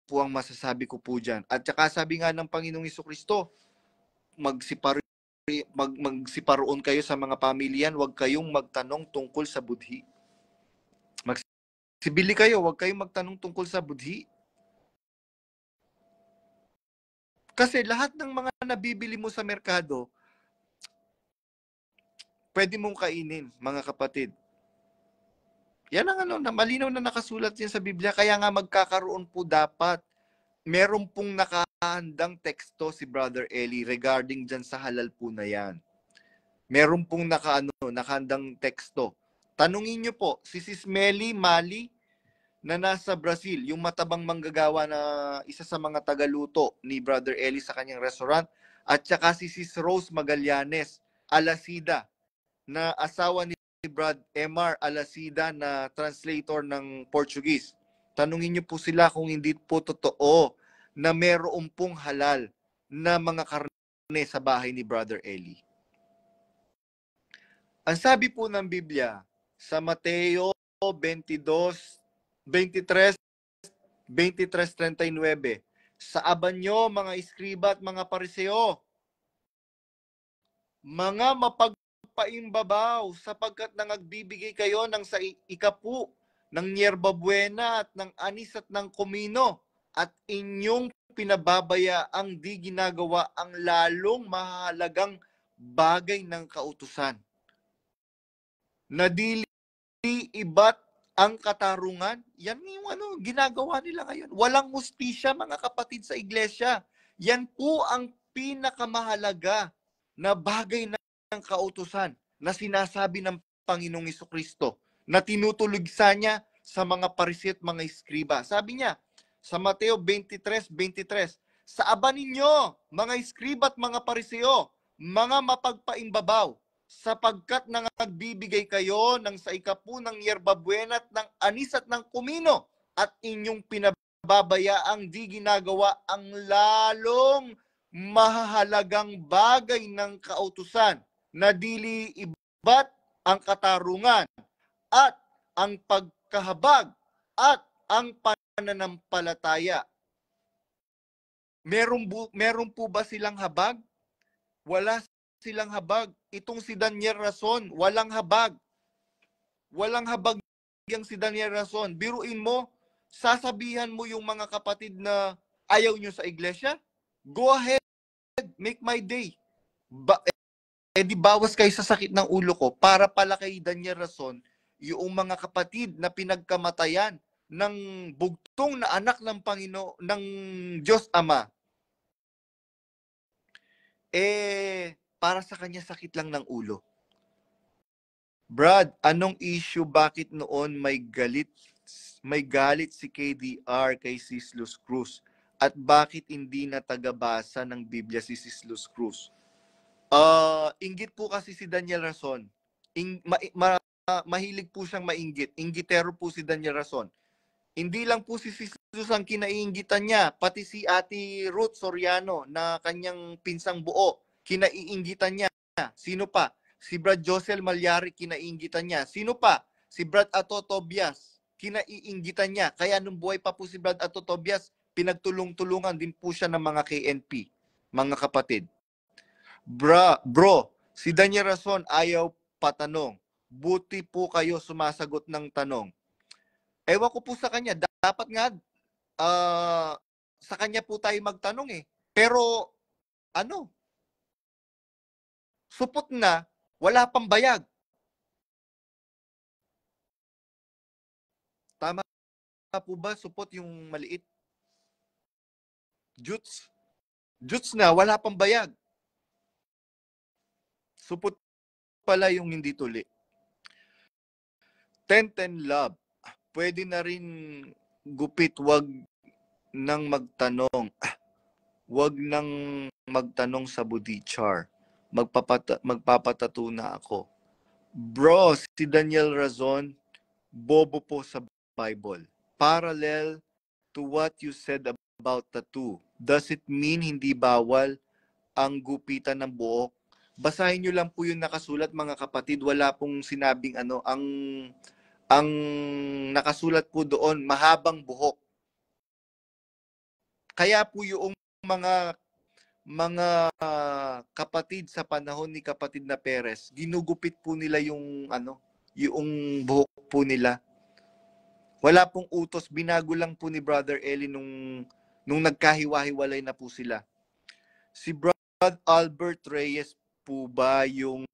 po ang masasabi ko po dyan. At saka sabi nga ng Panginoong Jesucristo, magsiparoon kayo sa mga pamilyan, huwag kayong magtanong tungkol sa budhi. Magsibili kayo, huwag kayong magtanong tungkol sa budhi. Kasi lahat ng mga nabibili mo sa merkado, pwede mong kainin, mga kapatid. Yan ang malinaw na nakasulat yan sa Biblia. Kaya nga magkakaroon po dapat. Meron pong nakahandang teksto si Brother Eli regarding dyan sa halal po na yan. Meron pong nakahandang teksto. Tanungin nyo po, si Sis Meli Mali na nasa Brazil, yung matabang manggagawa na isa sa mga tagaluto ni Brother Eli sa kanyang restaurant, at saka si Sis Rose Magallanes Alasida, na asawa ni Brad Emar Alasida na translator ng Portuguese. Tanungin niyo po sila kung hindi po totoo na meron pong halal na mga karne sa bahay ni Brother Eli. Ang sabi po ng Biblia sa Mateo 23:39, sa abanyo mga iskriba at mga pariseo, mga mapagpaimbabaw, sapagkat nangagbibigay kayo ng sa ikapu ng nyerba buena at ng anis at ng komino, at inyong pinababaya ang di ginagawa ang lalong mahalagang bagay ng kautusan. Nadili iba't ang katarungan. Yan yung ginagawa nila ngayon. Walang hustisya, mga kapatid, sa iglesia. Yan po ang pinakamahalaga na bagay ng kautusan na sinasabi ng Panginoong Jesucristo, na tinutulugsa niya sa mga pariseo at mga iskriba. Sabi niya sa Mateo 23:23, sa aba ninyo, mga iskriba at mga pariseo, mga mapagpaimbabaw, sapagkat nangagbibigay kayo ng sa ikapu ng yerba buena at ng anis at ng kumino, at inyong pinababayaang di ginagawa ang lalong mahalagang bagay ng kautusan, na dili iba't ang katarungan at ang pagkahabag at ang pananampalataya. Meron po ba silang habag? Wala silang habag. Itong si Daniel Rason, walang habag. Walang habag yang si Daniel Rason. Biruin mo, sasabihan mo yung mga kapatid na ayaw nyo sa iglesia? Go ahead, make my day. Di bawas kayo sa sakit ng ulo ko para pala kay Daniel Rason, yung mga kapatid na pinagkamatayan ng bugtong na anak ng Panginoon, ng Diyos Ama, para sa kanya sakit lang ng ulo. Brad, anong issue? Bakit noon may galit si KDR kay Sis Luz Cruz? At bakit hindi na tagabasa ng Biblia si Sis Luz Cruz? Inggit po kasi si Daniel Rason. Mahilig po siyang mainggit. Inggitero po si Daniel Rason. Hindi lang po si Sis Luz ang kinaiinggitan niya, pati si Ate Ruth Soriano na kanyang pinsang buo, kinaiinggitan niya. Sino pa? Si Brad Josel Malyari, kinaiinggitan niya. Sino pa? Si Brad Ato Tobias, kinaiinggitan niya. Kaya nung buhay pa po si Brad Ato Tobias, pinagtulong-tulungan din po siya ng mga KNP, mga kapatid. Bro, si Daniel Rason ayaw patanong. Buti po kayo sumasagot ng tanong. Ewan ko po sa kanya. Dapat nga, ah, sa kanya po tayo magtanong eh. Pero, ano, supot na, wala pang bayag. Tama po ba, supot yung maliit? Jutes. Jutes na, wala pang bayag. Supot pala yung hindi tuli. 10-10 love. Pwede na rin gupit, wag nang magtanong. Wag nang magtanong sa budichar. Magpapatato na ako. Bro, si Daniel Razon, bobo po sa Bible. Parallel to what you said about tattoo. Does it mean hindi bawal ang gupitan ng buhok? Basahin nyo lang po yung nakasulat, mga kapatid. Wala pong sinabing ano. Ang nakasulat po doon, mahabang buhok. Kaya po yung mga kapatid sa panahon ni kapatid na Perez, ginugupit po nila yung yung buhok po nila. Wala pong utos, binago lang po ni Brother Eli nung nagkahiwa-hiwalay na po sila. Si Brad Albert Reyes po ba yung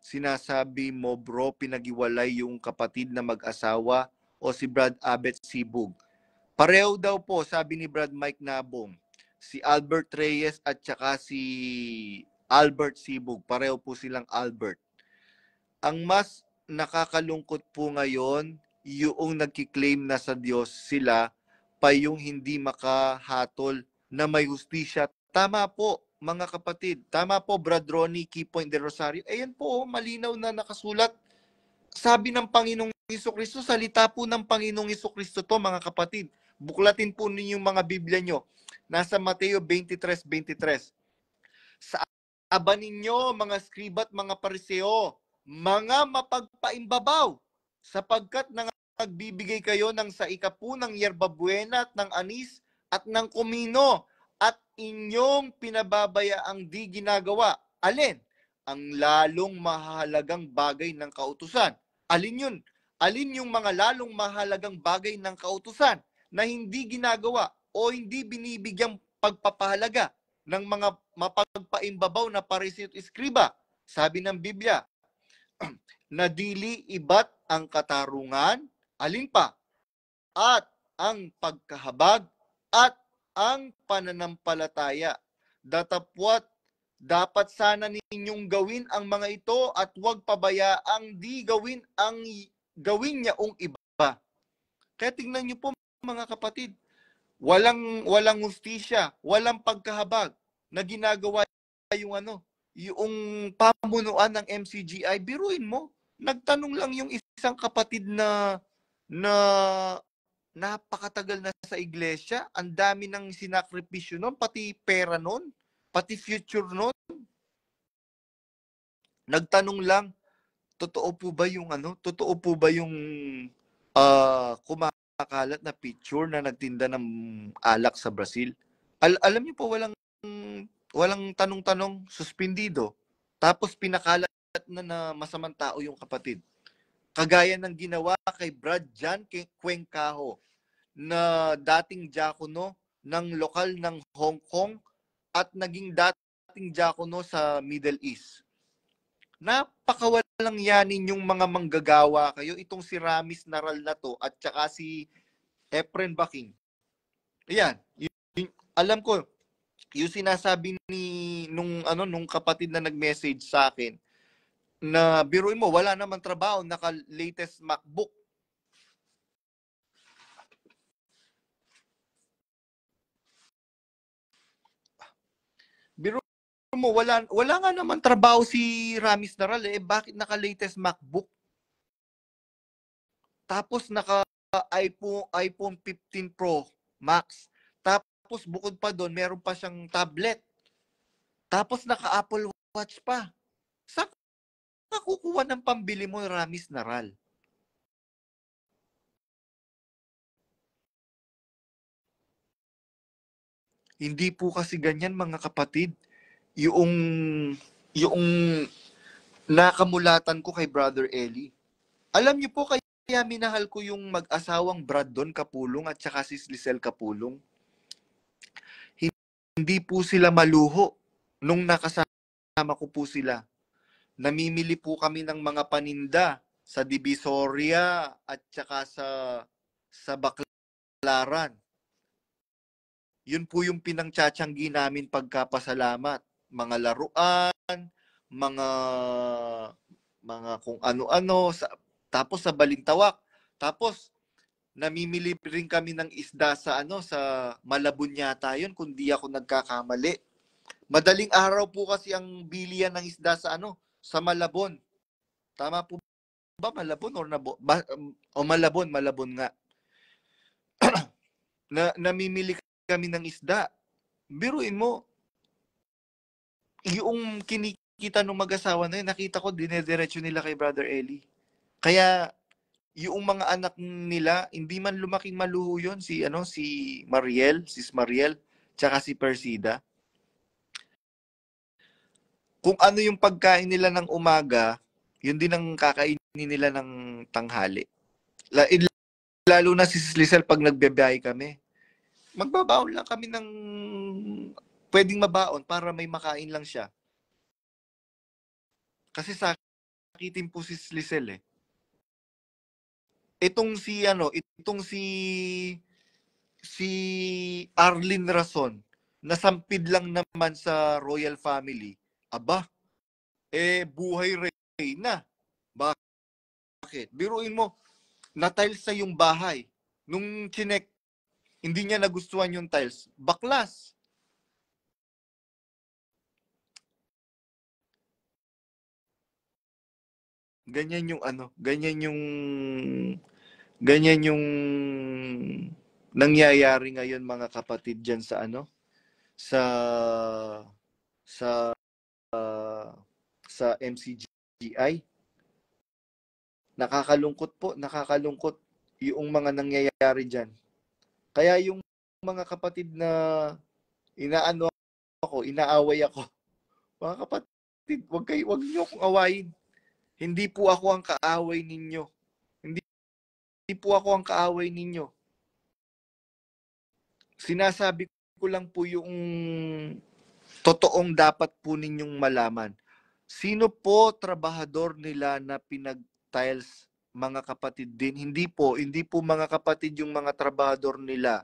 sinasabi mo, bro, pinag-iwalay yung kapatid na mag-asawa, o si Brad Abet Sibug? Pareho daw po, sabi ni Brad Mike Nabong. Si Albert Reyes at saka si Albert Sibug, pareho po silang Albert. Ang mas nakakalungkot po ngayon, yung nagkiklaim na sa Diyos sila, pa yung hindi makahatol na may hustisya. Tama po, mga kapatid. Tama po, Brad Ronnie, Key Point de Rosario. Ayan po, malinaw na nakasulat. Sabi ng Panginoong Hesukristo, salita po ng Panginoong Hesukristo to, mga kapatid. Buklatin po ninyo yung mga Biblia nyo. Nasa Mateo 23:23. Sa aba ninyo, mga skriba at mga pariseo, mga mapagpaimbabaw, sapagkat nagbibigay kayo ng sa ikapu ng yerbabuena at ng anis at ng kumino, at inyong pinababaya ang di ginagawa. Alin? Ang lalong mahalagang bagay ng kautusan. Alin yun? Alin yung mga lalong mahalagang bagay ng kautusan na hindi ginagawa o hindi binibigyang pagpapahalaga ng mga mapagpaimbabaw na pariseo at iskriba? Sabi ng Biblia, na dili ibat ang katarungan, alin pa? At ang pagkahabag at ang pananampalataya. Datapwat, dapat sana ninyong gawin ang mga ito at huwag pabayaang di gawin ang gawin niya ong iba. Kaya tingnan niyo po, mga kapatid, walang hustisya, walang pagkahabag na ginagawa yung yung pamunuan ng MCGI. Biruin mo, nagtanong lang yung isang kapatid na napakatagal na sa iglesia, ang dami ng sinakripisyo noon, pati pera noon, pati future noon. Nagtanong lang, totoo po ba yung kumakalat na picture na nagtinda ng alak sa Brazil? Alam niyo po, walang tanong-tanong, suspendido. Tapos pinakalat na masamang tao yung kapatid. Kagaya ng ginawa kay Brad Jan Cuencajo, na dating diakono ng lokal ng Hong Kong at naging dating diakono sa Middle East. Napakawalang yanin yung mga manggagawa kayo. Itong si Ramis Naral na to at saka si Efren Baking. Ayan, alam ko, yung sinasabi nung kapatid na nag-message sa akin, na biruin mo, wala naman trabaho, naka-latest MacBook. Biruin mo, wala nga naman trabaho si Ramis Naral, bakit naka-latest MacBook? Tapos iPhone 15 Pro Max. Tapos bukod pa doon, meron pa siyang tablet. Tapos naka-Apple Watch pa. Saan ka kukuha ng pambili mo, Ramis Naral? Hindi po kasi ganyan, mga kapatid. Yung nakamulatan ko kay Brother Eli. Alam niyo po, kay minahal ko yung mag-asawang Brandon Kapulong at saka si Lisel Kapulong. Hindi po sila maluho nung nakasama ko po sila. Namimili po kami ng mga paninda sa Divisoria at saka sa Baclaran. Yun po yung pinangtsatsyanggi namin pagkapasalamat. Mga laruan, mga kung ano-ano, tapos sa Balintawak. Tapos namimili rin kami ng isda sa sa Malabon yata yun, kung di ako nagkakamali. Madaling araw po kasi ang bilian ng isda sa sa Malabon. Tama po ba, Malabon or Malabon nga. Namimili kami ng isda. Biruin mo, yung kinikita ng mag-asawa na yun, nakita ko dinediretso nila kay Brother Eli. Kaya yung mga anak nila, hindi man lumaking maluho yun, si Mariel, sis Mariel, tsaka si Persida. Kung ano yung pagkain nila ng umaga, yun din ang kakainin nila ng tanghali. Lalo na si Lisel pag nagbebiyahe kami. Magbabaon lang kami ng pwedeng mabaon para may makain lang siya. Kasi sakitin po si Lisel eh. Itong si Arlene Rason, nasampid lang naman sa royal family. Aba, buhay reyna. Bakit? Biruin mo, na-tiles sa yung bahay. Nung chinek, hindi niya nagustuhan yung tiles. Baklas. Ganyan yung ganyan yung nangyayari ngayon, mga kapatid, dyan sa sa sa sa MCGI. Nakakalungkot yung mga nangyayari dyan. Kaya yung mga kapatid na inaaway ako, mga kapatid, wag niyo akong awayin. Hindi po ako ang kaaway ninyo. Hindi po ako ang kaaway ninyo. Sinasabi ko lang po yung totoong dapat po ninyong malaman. Sino po trabahador nila na pinag-tiles, mga kapatid din? Hindi po mga kapatid yung mga trabahador nila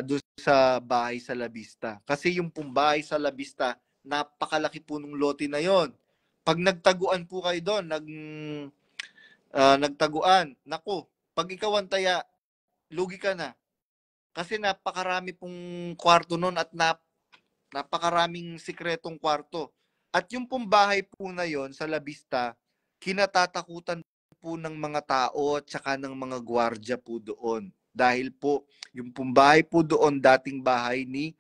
doon sa bahay sa Labista. Kasi yung pong bahay sa Labista, napakalaki po nung lote na yon. Pag nagtaguan po kayo doon, nagtaguan, naku, pag ikaw ang taya, lugi ka na. Kasi napakarami pong kwarto noon at napakaraming sikretong kwarto. At yung pong bahay po na yon sa Labista, kinatatakutan po ng mga tao at saka ng mga gwardya po doon. Dahil po, yung pong bahay po doon, dating bahay ni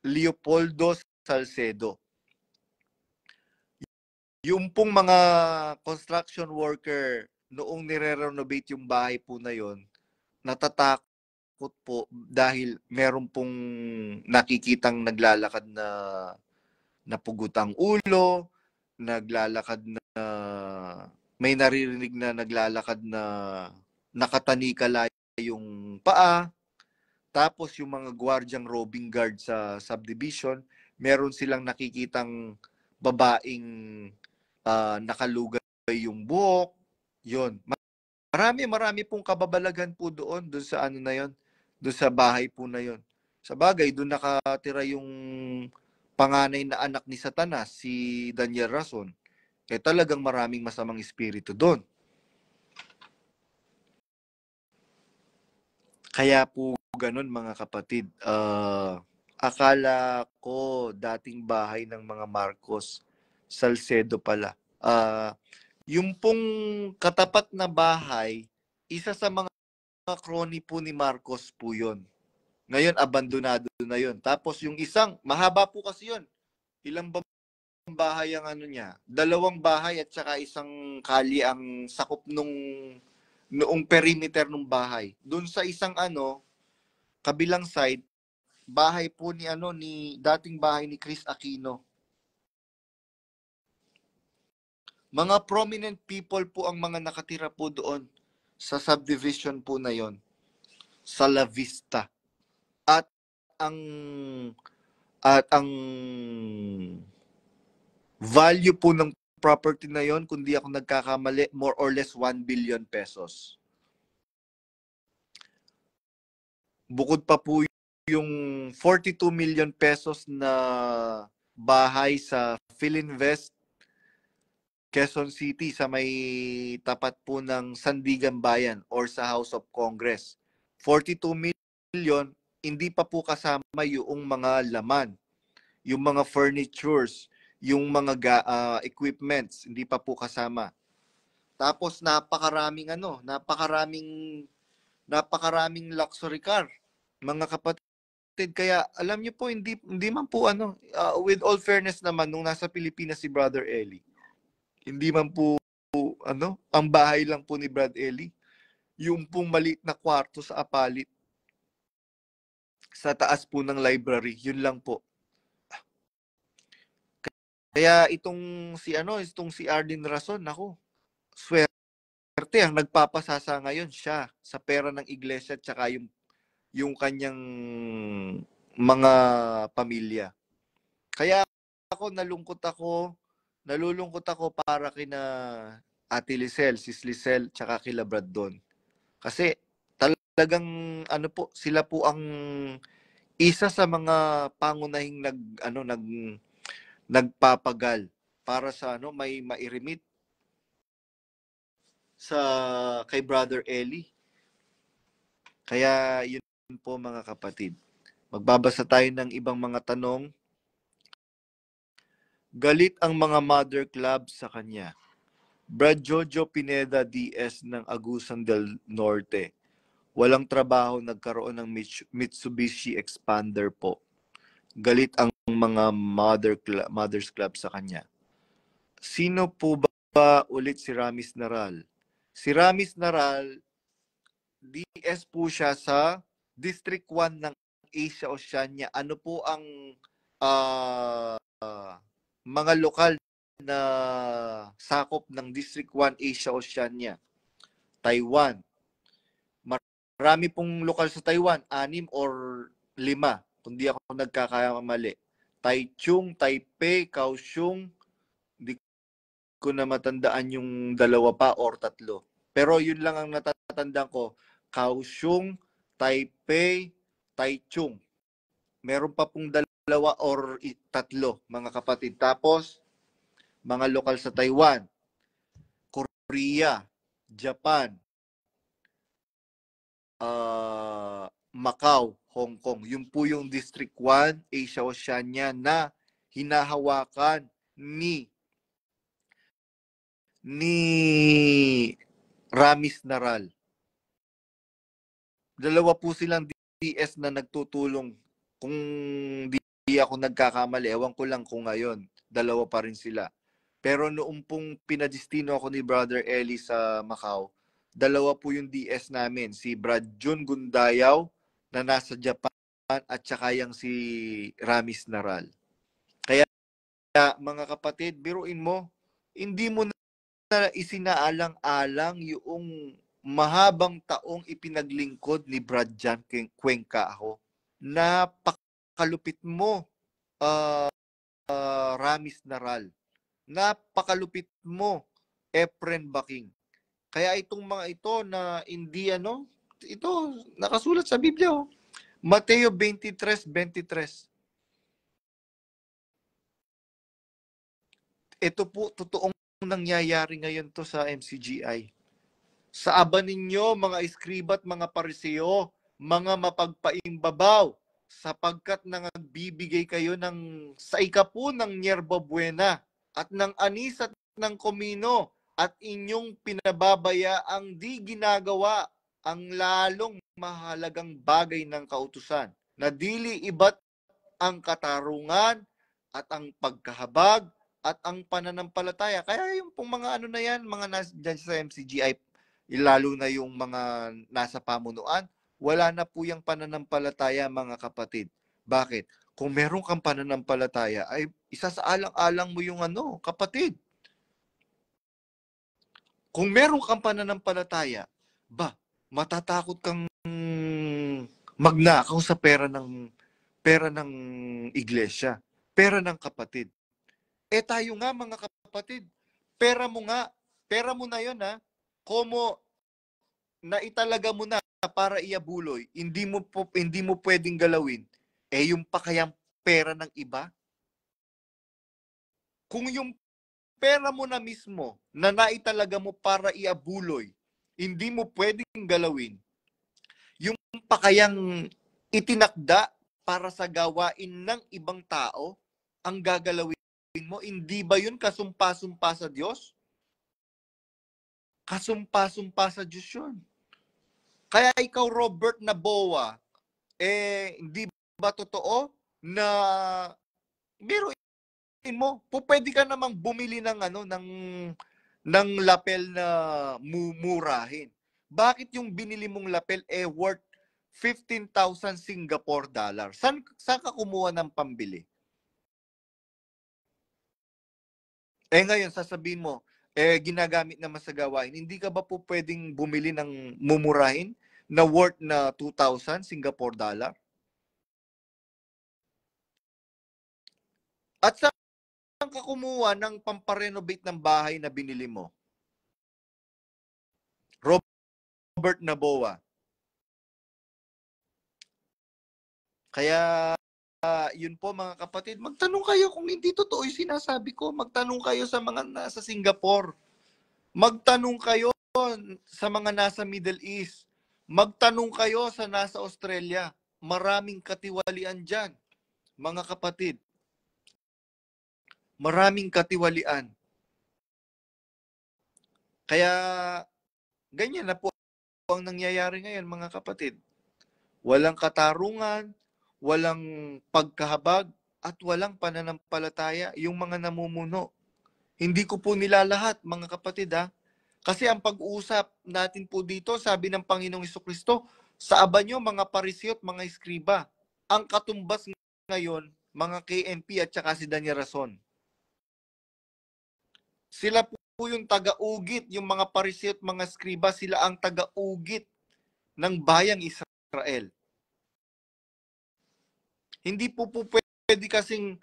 Leopoldo Salcedo. Yung pong mga construction worker noong nire-renovate yung bahay po na yon, natatakot po dahil meron pong nakikitang naglalakad na pugutang ulo, naglalakad na may naririnig na naglalakad na nakatanikala yung paa. Tapos yung mga gwardyang roving guard sa subdivision, meron silang nakikitang babaeng nakalugay yung buhok. Yun. Marami pong kababalagan po doon sa na yon, doon sa bahay po na yon. Sa bagay, doon nakatira yung panganay na anak ni Satanas, si Daniel Rason. Talagang maraming masamang espiritu doon. Kaya po ganun, mga kapatid. Akala ko dating bahay ng mga Marcos, Salcedo pala. Yung pong katapat na bahay, isa sa mga crony po ni Marcos po yun. Ngayon, abandonado na yun. Tapos yung isang, mahaba po kasi yun. Ilang bahay ang niya? 2 bahay at saka isang kalye ang sakop noong perimeter ng bahay. Doon sa isang kabilang side, bahay po ni dating bahay ni Chris Aquino. Mga prominent people po ang mga nakatira po doon sa subdivision po na yon, sa La Vista. At ang ang value po ng property na yon, kung di ako nagkakamali, more or less 1 billion pesos. Bukod pa po yung 42 million pesos na bahay sa Philinvest, Quezon City, sa may tapat po ng Sandigan Bayan or sa House of Congress. 42 million, hindi pa po kasama yung mga laman, yung mga furnitures, yung mga equipments, hindi pa po kasama. Tapos napakaraming luxury car, mga kapatid. Kaya alam niyo po, hindi man po with all fairness naman, nung nasa Pilipinas si Brother Eli, hindi man po ang bahay lang po ni Brad Eli, yung pong maliit na kwarto sa Apalit, sa taas po ng library, yun lang po. Kaya itong si Arden Rason, ako, swerte, ang nagpapasasa ngayon siya sa pera ng iglesia at saka yung kanyang mga pamilya. Kaya nalulungkot ako para kina Ate Lisel, Sis Lisel, tsaka kila Brad Don. Kasi talagang sila po ang isa sa mga pangunahing nagpapagal para sa may mairimit sa kay Brother Eli. Kaya yun po mga kapatid. Magbabasa tayo ng ibang mga tanong. Galit ang mga mother club sa kanya. Brad Jojo Pineda DS ng Agusan del Norte. Walang trabaho, nagkaroon ng Mitsubishi Expander po. Galit ang mga mothers club sa kanya. Sino po ba ulit si Ramis Naral? Si Ramis Naral, DS po siya sa District 1 ng Asia Oceania. Ano po ang mga lokal na sakop ng District 1 Asia Oceania? Taiwan. Marami pong lokal sa Taiwan, 6 or 5, kung di ako nagkakamali. Taichung, Taipei, Kaohsiung, di ko na matandaan yung dalawa pa or 3. Pero yun lang ang natatandaan ko. Kaohsiung, Taipei, Taichung. Meron pa pong 2 or 3, mga kapatid. Tapos, mga lokal sa Taiwan, Korea, Japan, Macau, Hong Kong. Yun po yung District 1, Asia Oceania na hinahawakan ni Ramis Naral. 2 po silang DS na nagtutulong. Kung di ako nagkakamali, ewan ko lang kung ngayon, 2 pa rin sila. Pero noong pong pinadistino ako ni Brother Eli sa Macau, 2 po yung DS namin. Si Brad Jun Gundayaw na nasa Japan at saka yung si Ramis Naral. Kaya mga kapatid, biruin mo, hindi mo na isinaalang-alang yung mahabang taong ipinaglingkod ni Brad Jan Cuenca ako. Napakalupit mo, Ramis Naral. Napakalupit mo, Efren Baking. Kaya itong mga ito na hindi ito nakasulat sa Biblia. Mateo 23:23. Ito po totoong nangyayari ngayon to sa MCGI. Sa aba ninyo, mga iskriba at mga pariseo, mga mapagpaimbabaw, sapagkat nangagbibigay kayo sa ikapu ng Yerba Buena at ng anis at ng komino, at inyong pinababaya ang di ginagawa ang lalong mahalagang bagay ng kautusan, na dili iba't ang katarungan at ang pagkahabag at ang pananampalataya. Kaya yung pong mga na yan, mga dyan sa MCGI, lalo na yung mga nasa pamunuan, wala na po yung pananampalataya, mga kapatid. Bakit? Kung meron kang pananampalataya, ay isa sa alang-alang mo yung kapatid. Kung meron kang pananampalataya, matatakot kang magnakaw sa pera ng iglesia, pera ng kapatid. Tayo nga mga kapatid, pera mo nga, pera mo na 'yon ha. Komo na italaga mo na para iabuloy, hindi mo pwedeng galawin. Yung pa kayang pera ng iba? Kung yung pera mo na mismo na naitalaga mo para iabuloy, hindi mo pwedeng galawin, yung pa kayang itinakda para sa gawain ng ibang tao, ang gagalawin mo, hindi ba yun kasumpa-sumpa sa Diyos? Kasumpa-sumpa sa Diyos yun. Kaya ikaw, Robert Naboa, hindi ba totoo na biruin mo, pwede ka namang bumili ng ng lapel na mumurahin. Bakit yung binili mong lapel worth 15,000 Singapore dollar? Saan ka kumuha ng pambili? Ngayon, sasabihin mo, ginagamit naman sa gawain. Hindi ka ba po pwedeng bumili ng mumurahin na worth na 2,000 Singapore dollar? At saan ka kumuha ng pamparenovate ng bahay na binili mo? Robert Naboa. Kaya yun po mga kapatid, magtanong kayo kung hindi totoo yung sinasabi ko. Magtanong kayo sa mga nasa Singapore. Magtanong kayo sa mga nasa Middle East. Magtanong kayo sa nasa Australia. Maraming katiwalian dyan, mga kapatid. Maraming katiwalian. Kaya ganyan na po ang nangyayari ngayon, mga kapatid. Walang katarungan, walang pagkahabag, at walang pananampalataya yung mga namumuno. Hindi ko po nilalahat, mga kapatid ha. Kasi ang pag-uusap natin po dito, sabi ng Panginoong Hesukristo, sa aba nyo, mga pariseo at mga eskriba. Ang katumbas ngayon, mga KNP at saka si Daniel Rason. Sila po yung taga-ugit, yung mga pariseo at mga eskriba, sila ang taga-ugit ng bayang Israel. Hindi po pwede kasing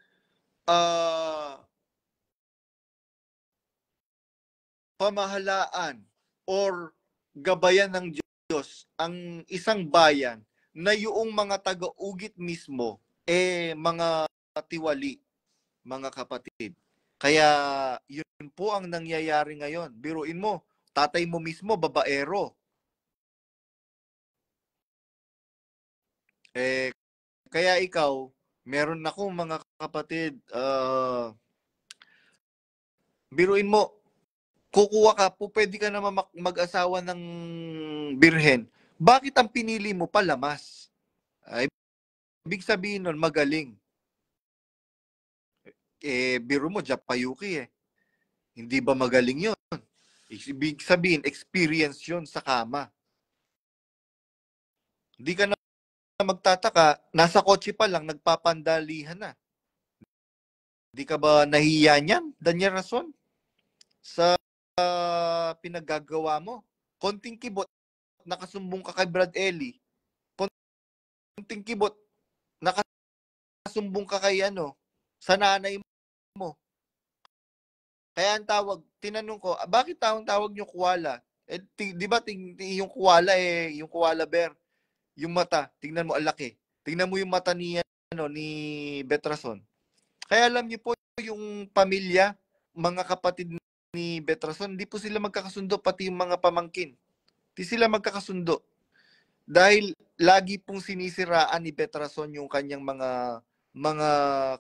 pamahalaan or gabayan ng Diyos ang isang bayan na yung mga taga-ugit mismo mga tiwali, mga kapatid. Kaya yun po ang nangyayari ngayon. Biruin mo, tatay mo mismo babaero. Kaya ikaw, meron akong mga kapatid, biruin mo, kukuha ka po, pwede ka naman mag-asawa ng birhen. Bakit ang pinili mo pa lamas? Ibig sabihin nun, magaling. Biro mo, Japayuki Hindi ba magaling yun? Ibig sabihin, experience yun sa kama. Hindi ka na magtataka, nasa kotse pa lang, nagpapandalihan na. Hindi ka ba nahiya niyan, Daniel Rason? Sa pinaggagawa mo. Konting kibot, nakasumbong ka kay Brad Ellie. Konting kibot, nakasumbong ka kay sa nanay mo. Kaya ang tawag, tinanong ko, bakit tawag nyo koala? Di ba yung koala yung koala bear, yung mata, tingnan mo ang laki. Tingnan mo yung mata ni Betrason. Kaya alam niyo po yung pamilya, mga kapatid ni Betrason, hindi po sila magkakasundo, pati yung mga pamangkin. Hindi sila magkakasundo. Dahil lagi pong sinisiraan ni Betrason yung kanyang mga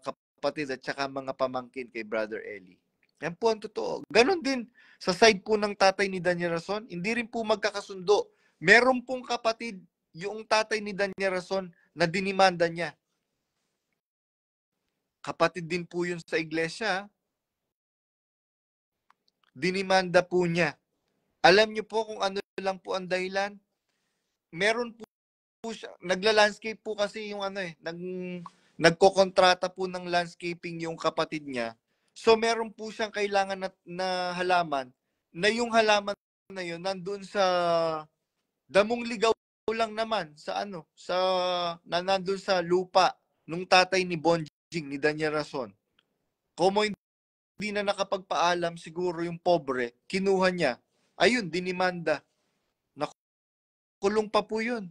kapatid at saka mga pamangkin kay Brother Eli. Yan po ang totoo. Ganon din sa side po ng tatay ni Daniel Rason, hindi rin po magkakasundo. Meron pong kapatid, yung tatay ni Daniel Rason, na dinimanda niya. Kapatid din po yun sa iglesia. Dinimanda po niya. Alam niyo po kung ano lang po ang dahilan? Meron po siya, nagla-landscape po kasi yung nagkokontrata po ng landscaping yung kapatid niya. So meron po siyang kailangan na halaman na yung halaman na yun nandun sa damong ligaw lang naman sa ano, sa nandun sa lupa nung tatay ni Bonjing, ni Daniel Rason. Como hindi na nakapagpaalam, siguro yung pobre, kinuha niya. Ayun, dinimanda. Nakulong pa po yun.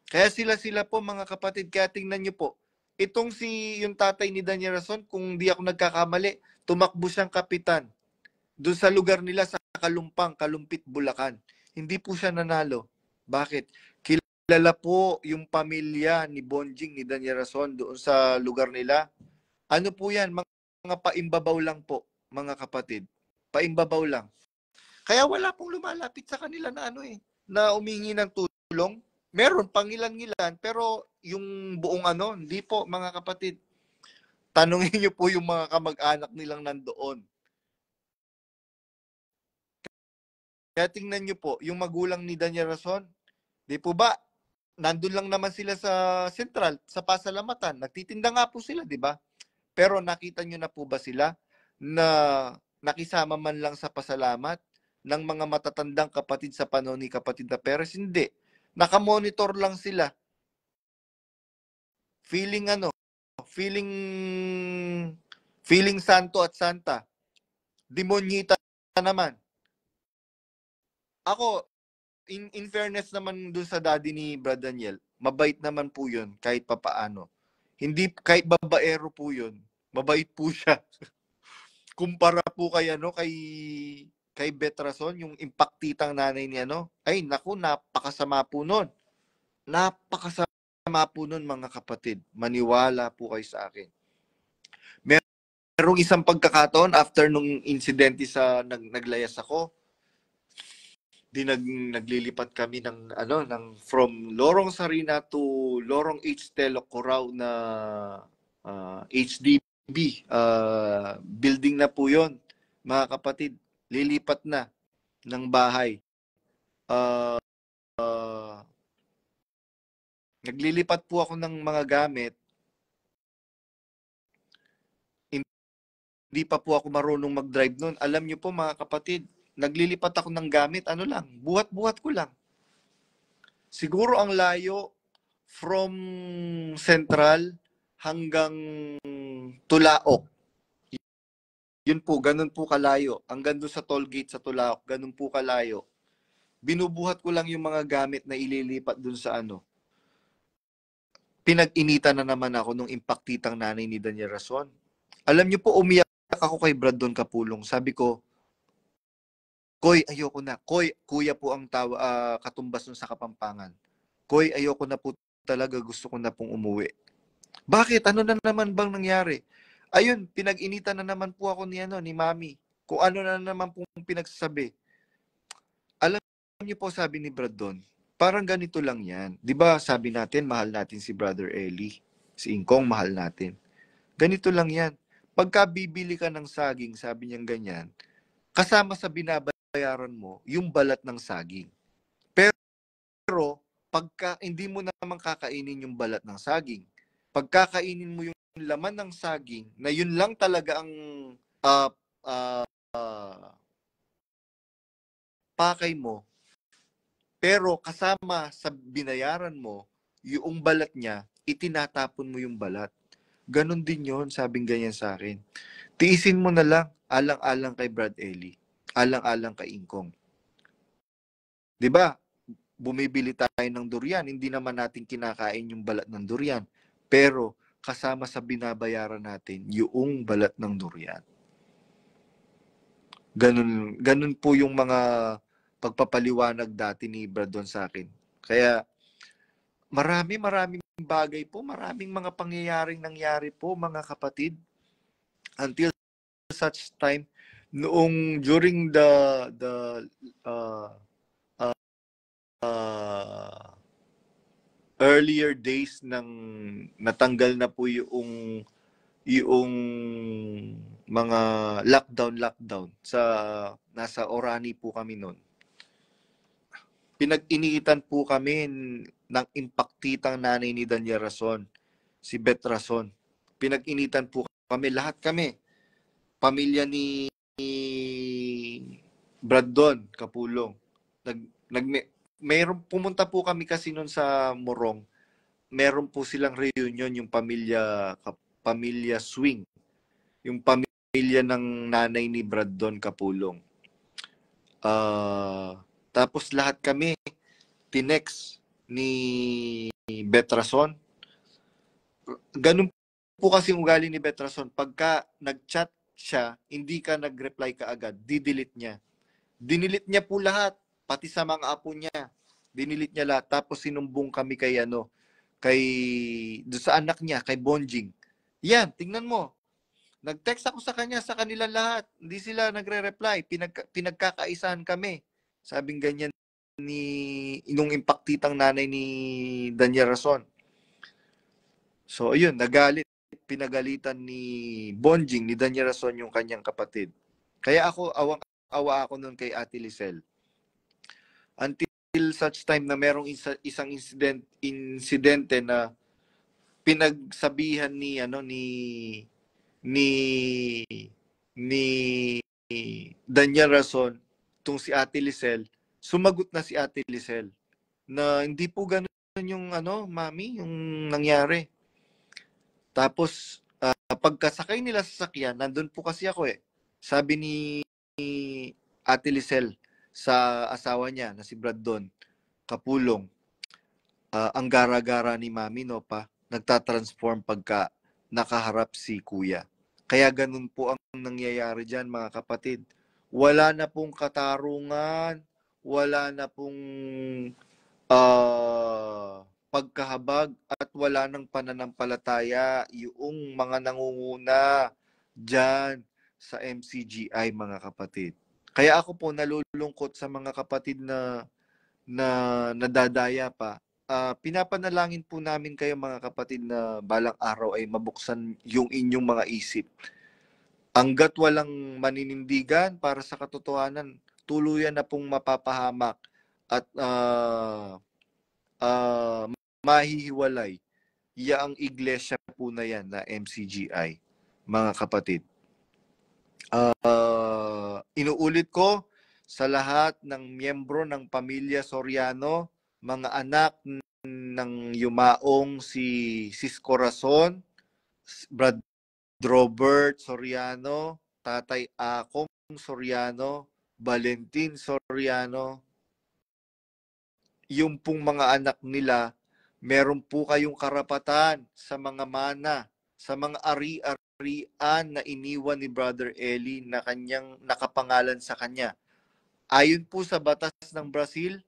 Kaya sila po mga kapatid, kaya tingnan nyo po, itong yung tatay ni Daniel Rason, kung di ako nagkakamali, tumakbo siyang kapitan doon sa lugar nila sa Kalumpang, Kalumpit, Bulacan. Hindi po siya nanalo. Bakit? Kilala po yung pamilya ni Bonjing, ni Daniel Rason doon sa lugar nila. Ano po yan? Mga paimbabaw lang po, mga kapatid. Paimbabaw lang. Kaya wala pong lumalapit sa kanila na na umingi ng tulong. Meron pangilan-ngilan, pero yung buong hindi po, mga kapatid. Tanungin niyo po yung mga kamag-anak nilang nandoon. Kaya tingnan niyo po, yung magulang ni Daniel Rason, di po ba, nandun lang naman sila sa Central, sa Pasalamatan. Nagtitinda nga po sila, di ba? Pero nakita niyo na po ba sila na nakisama man lang sa pasalamat ng mga matatandang kapatid sa panahon ni Kapatid na Perez? Hindi. Nakamonitor lang sila. Feeling feeling santo at santa. Demonyita naman. Ako, in fairness naman dun sa daddy ni Brad Daniel, mabait naman po yun kahit papaano. Hindi, kahit babaero po yun, mabait po siya. Kumpara po kay kay Betrason, yung impaktitang nanay ni ay naku, napakasama po nun. Napakasama po nun, mga kapatid. Maniwala po kayo sa akin. Merong isang pagkakataon after nung insidente sa naglayas ako, naglilipat kami ng from Lorong Sarina to Lorong H. Telok Corao na HDB building na po 'yon, mga kapatid. Lilipat na ng bahay. Naglilipat po ako ng mga gamit. Hindi pa po ako marunong mag-drive noon. Alam niyo po, mga kapatid, naglilipat ako ng gamit, buhat-buhat ko lang. Siguro ang layo from Central hanggang Tulaok. Yun po, ganun po kalayo. Hanggang doon sa toll gate sa Tulaok, ganun po kalayo. Binubuhat ko lang yung mga gamit na ililipat doon sa Pinag-initan na naman ako nung impaktitang nanay ni Daniel Rason. Alam niyo po, umiyak ako kay Brad doon Kapulong. Sabi ko, Koy, ayoko na. Koy, kuya po ang katumbas nun sa Kapampangan. Koy, ayoko na po talaga. Gusto ko na pong umuwi. Bakit? Ano na naman bang nangyari? Ayun, pinag-initan na naman po ako ni Mami. Kung ano na naman pong pinagsasabi. Alam niyo po, sabi ni Brad doon, parang ganito lang yan. Di ba sabi natin, mahal natin si Brother Eli. Si Ingkong, mahal natin. Ganito lang yan. Pagka bibili ka ng saging, sabi niyang ganyan, kasama sa binabayaran mo, yung balat ng saging. Pero, pagka hindi mo naman kakainin yung balat ng saging, pagkakainin mo yung laman ng saging, na yun lang talaga ang pakay mo, pero kasama sa binayaran mo, yung balat niya, itinatapon mo yung balat. Ganon din yun, sabing ganyan sa akin. Tiisin mo na lang, alang-alang kay Brad Eli, alang-alang kay Ingkong. 'Di ba? Bumibili tayo ng durian, hindi naman natin kinakain yung balat ng durian, pero kasama sa binabayaran natin yung balat ng durian. Ganun po yung mga pagpapaliwanag dati ni Brad doon sa akin. Kaya maraming bagay po, maraming mga pangyayaring nangyari po, mga kapatid, until such time noong during the earlier days ng natanggal na po yung mga lockdown sa nasa Orani po kami noon. Pinag-iniitan po kami ng impaktitang nanay ni Daniel Rason, si Beth Rason. Pinag-initan po kami, lahat kami. Pamilya ni Brandon Kapulong. Nag, nag, mayroon, pumunta po kami kasi noon sa Morong. Meron po silang reunion, yung pamilya Swing. Yung pamilya ng nanay ni Brandon Kapulong. Tapos lahat kami, tinex ni Betrason. Ganun po kasi ugali ni Betrason. Pagka nag-chat siya, hindi ka nag-reply ka agad, didelete niya. Dinilit niya po lahat, pati sa mga apo niya. Dinilit niya lahat. Tapos sinumbong kami kay doon sa anak niya, kay Bonjing. Yan, tingnan mo. Nag-text ako sa kanya, sa kanila lahat. Hindi sila nagre-reply. Pinagkakaisahan kami. Sabing ganyan nung impaktitang nanay ni Daniel Rason. So, ayun, nagalit. Pinagalitan ni Bonjing, ni Daniel Rason, yung kanyang kapatid. Kaya ako, awang-awa ako nun kay Ate Lisel. Until such time na merong isang insidente na pinagsabihan ni Daniel Rason tung si Ate Lisel, sumagot na si Ate Lisel na hindi po ganun yung mami, yung nangyari. Tapos pagkasakay nila sa sakyan, nandun po kasi ako eh. Sabi ni Ate Lisel sa asawa niya na si Brandon Kapulong, ang gara-gara ni mami no pa, nagtatransform pagka nakaharap si kuya. Kaya ganun po ang nangyayari dyan mga kapatid. Wala na pong katarungan, wala na pong pagkahabag at wala nang pananampalataya yung mga nangunguna dyan sa MCGI mga kapatid. Kaya ako po nalulungkot sa mga kapatid na nadadaya pa. Pinapanalangin po namin kayo mga kapatid na balang araw ay mabuksan yung inyong mga isip. Hanggat walang maninindigan para sa katotohanan, tuluyan na pong mapapahamak at mahihiwalay ang iglesia po na yan na MCGI, mga kapatid. Inuulit ko sa lahat ng miyembro ng pamilya Soriano, mga anak ng yumaong si Sis Corazon, Brad Robert Soriano, Tatay Akong Soriano, Valentin Soriano, yung pong mga anak nila, meron po kayong karapatan sa mga mana, sa mga ari-arian na iniwan ni Brother Eli na kanyang nakapangalan sa kanya. Ayon po sa batas ng Brazil,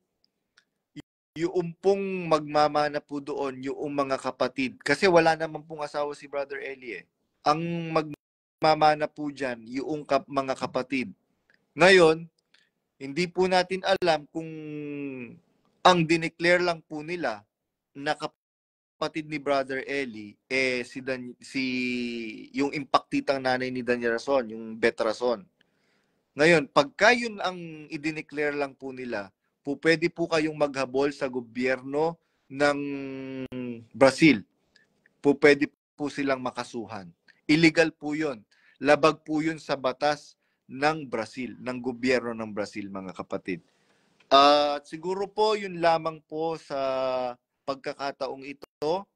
yung pong magmamana po doon, yung mga kapatid. Kasi wala naman pong asawa si Brother Eli eh. Ang magmamana po dyan, yung mga kapatid. Ngayon, hindi po natin alam kung ang dineclare lang po nila na kapatid ni Brother Eli si yung impaktitang nanay ni Daniel Rason, yung Bet Rason. Ngayon, pagka yun ang i-declare lang po nila, pwede po kayong maghabol sa gobyerno ng Brazil. Pwede po silang makasuhan. Illegal po yun. Labag po yun sa batas ng Brazil, ng gobyerno ng Brazil, mga kapatid. At siguro po yun lamang po sa pagkakataong ito.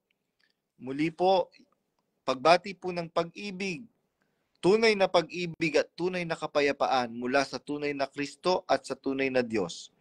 Muli po, pagbati po ng pag-ibig, tunay na pag-ibig at tunay na kapayapaan mula sa tunay na Kristo at sa tunay na Diyos.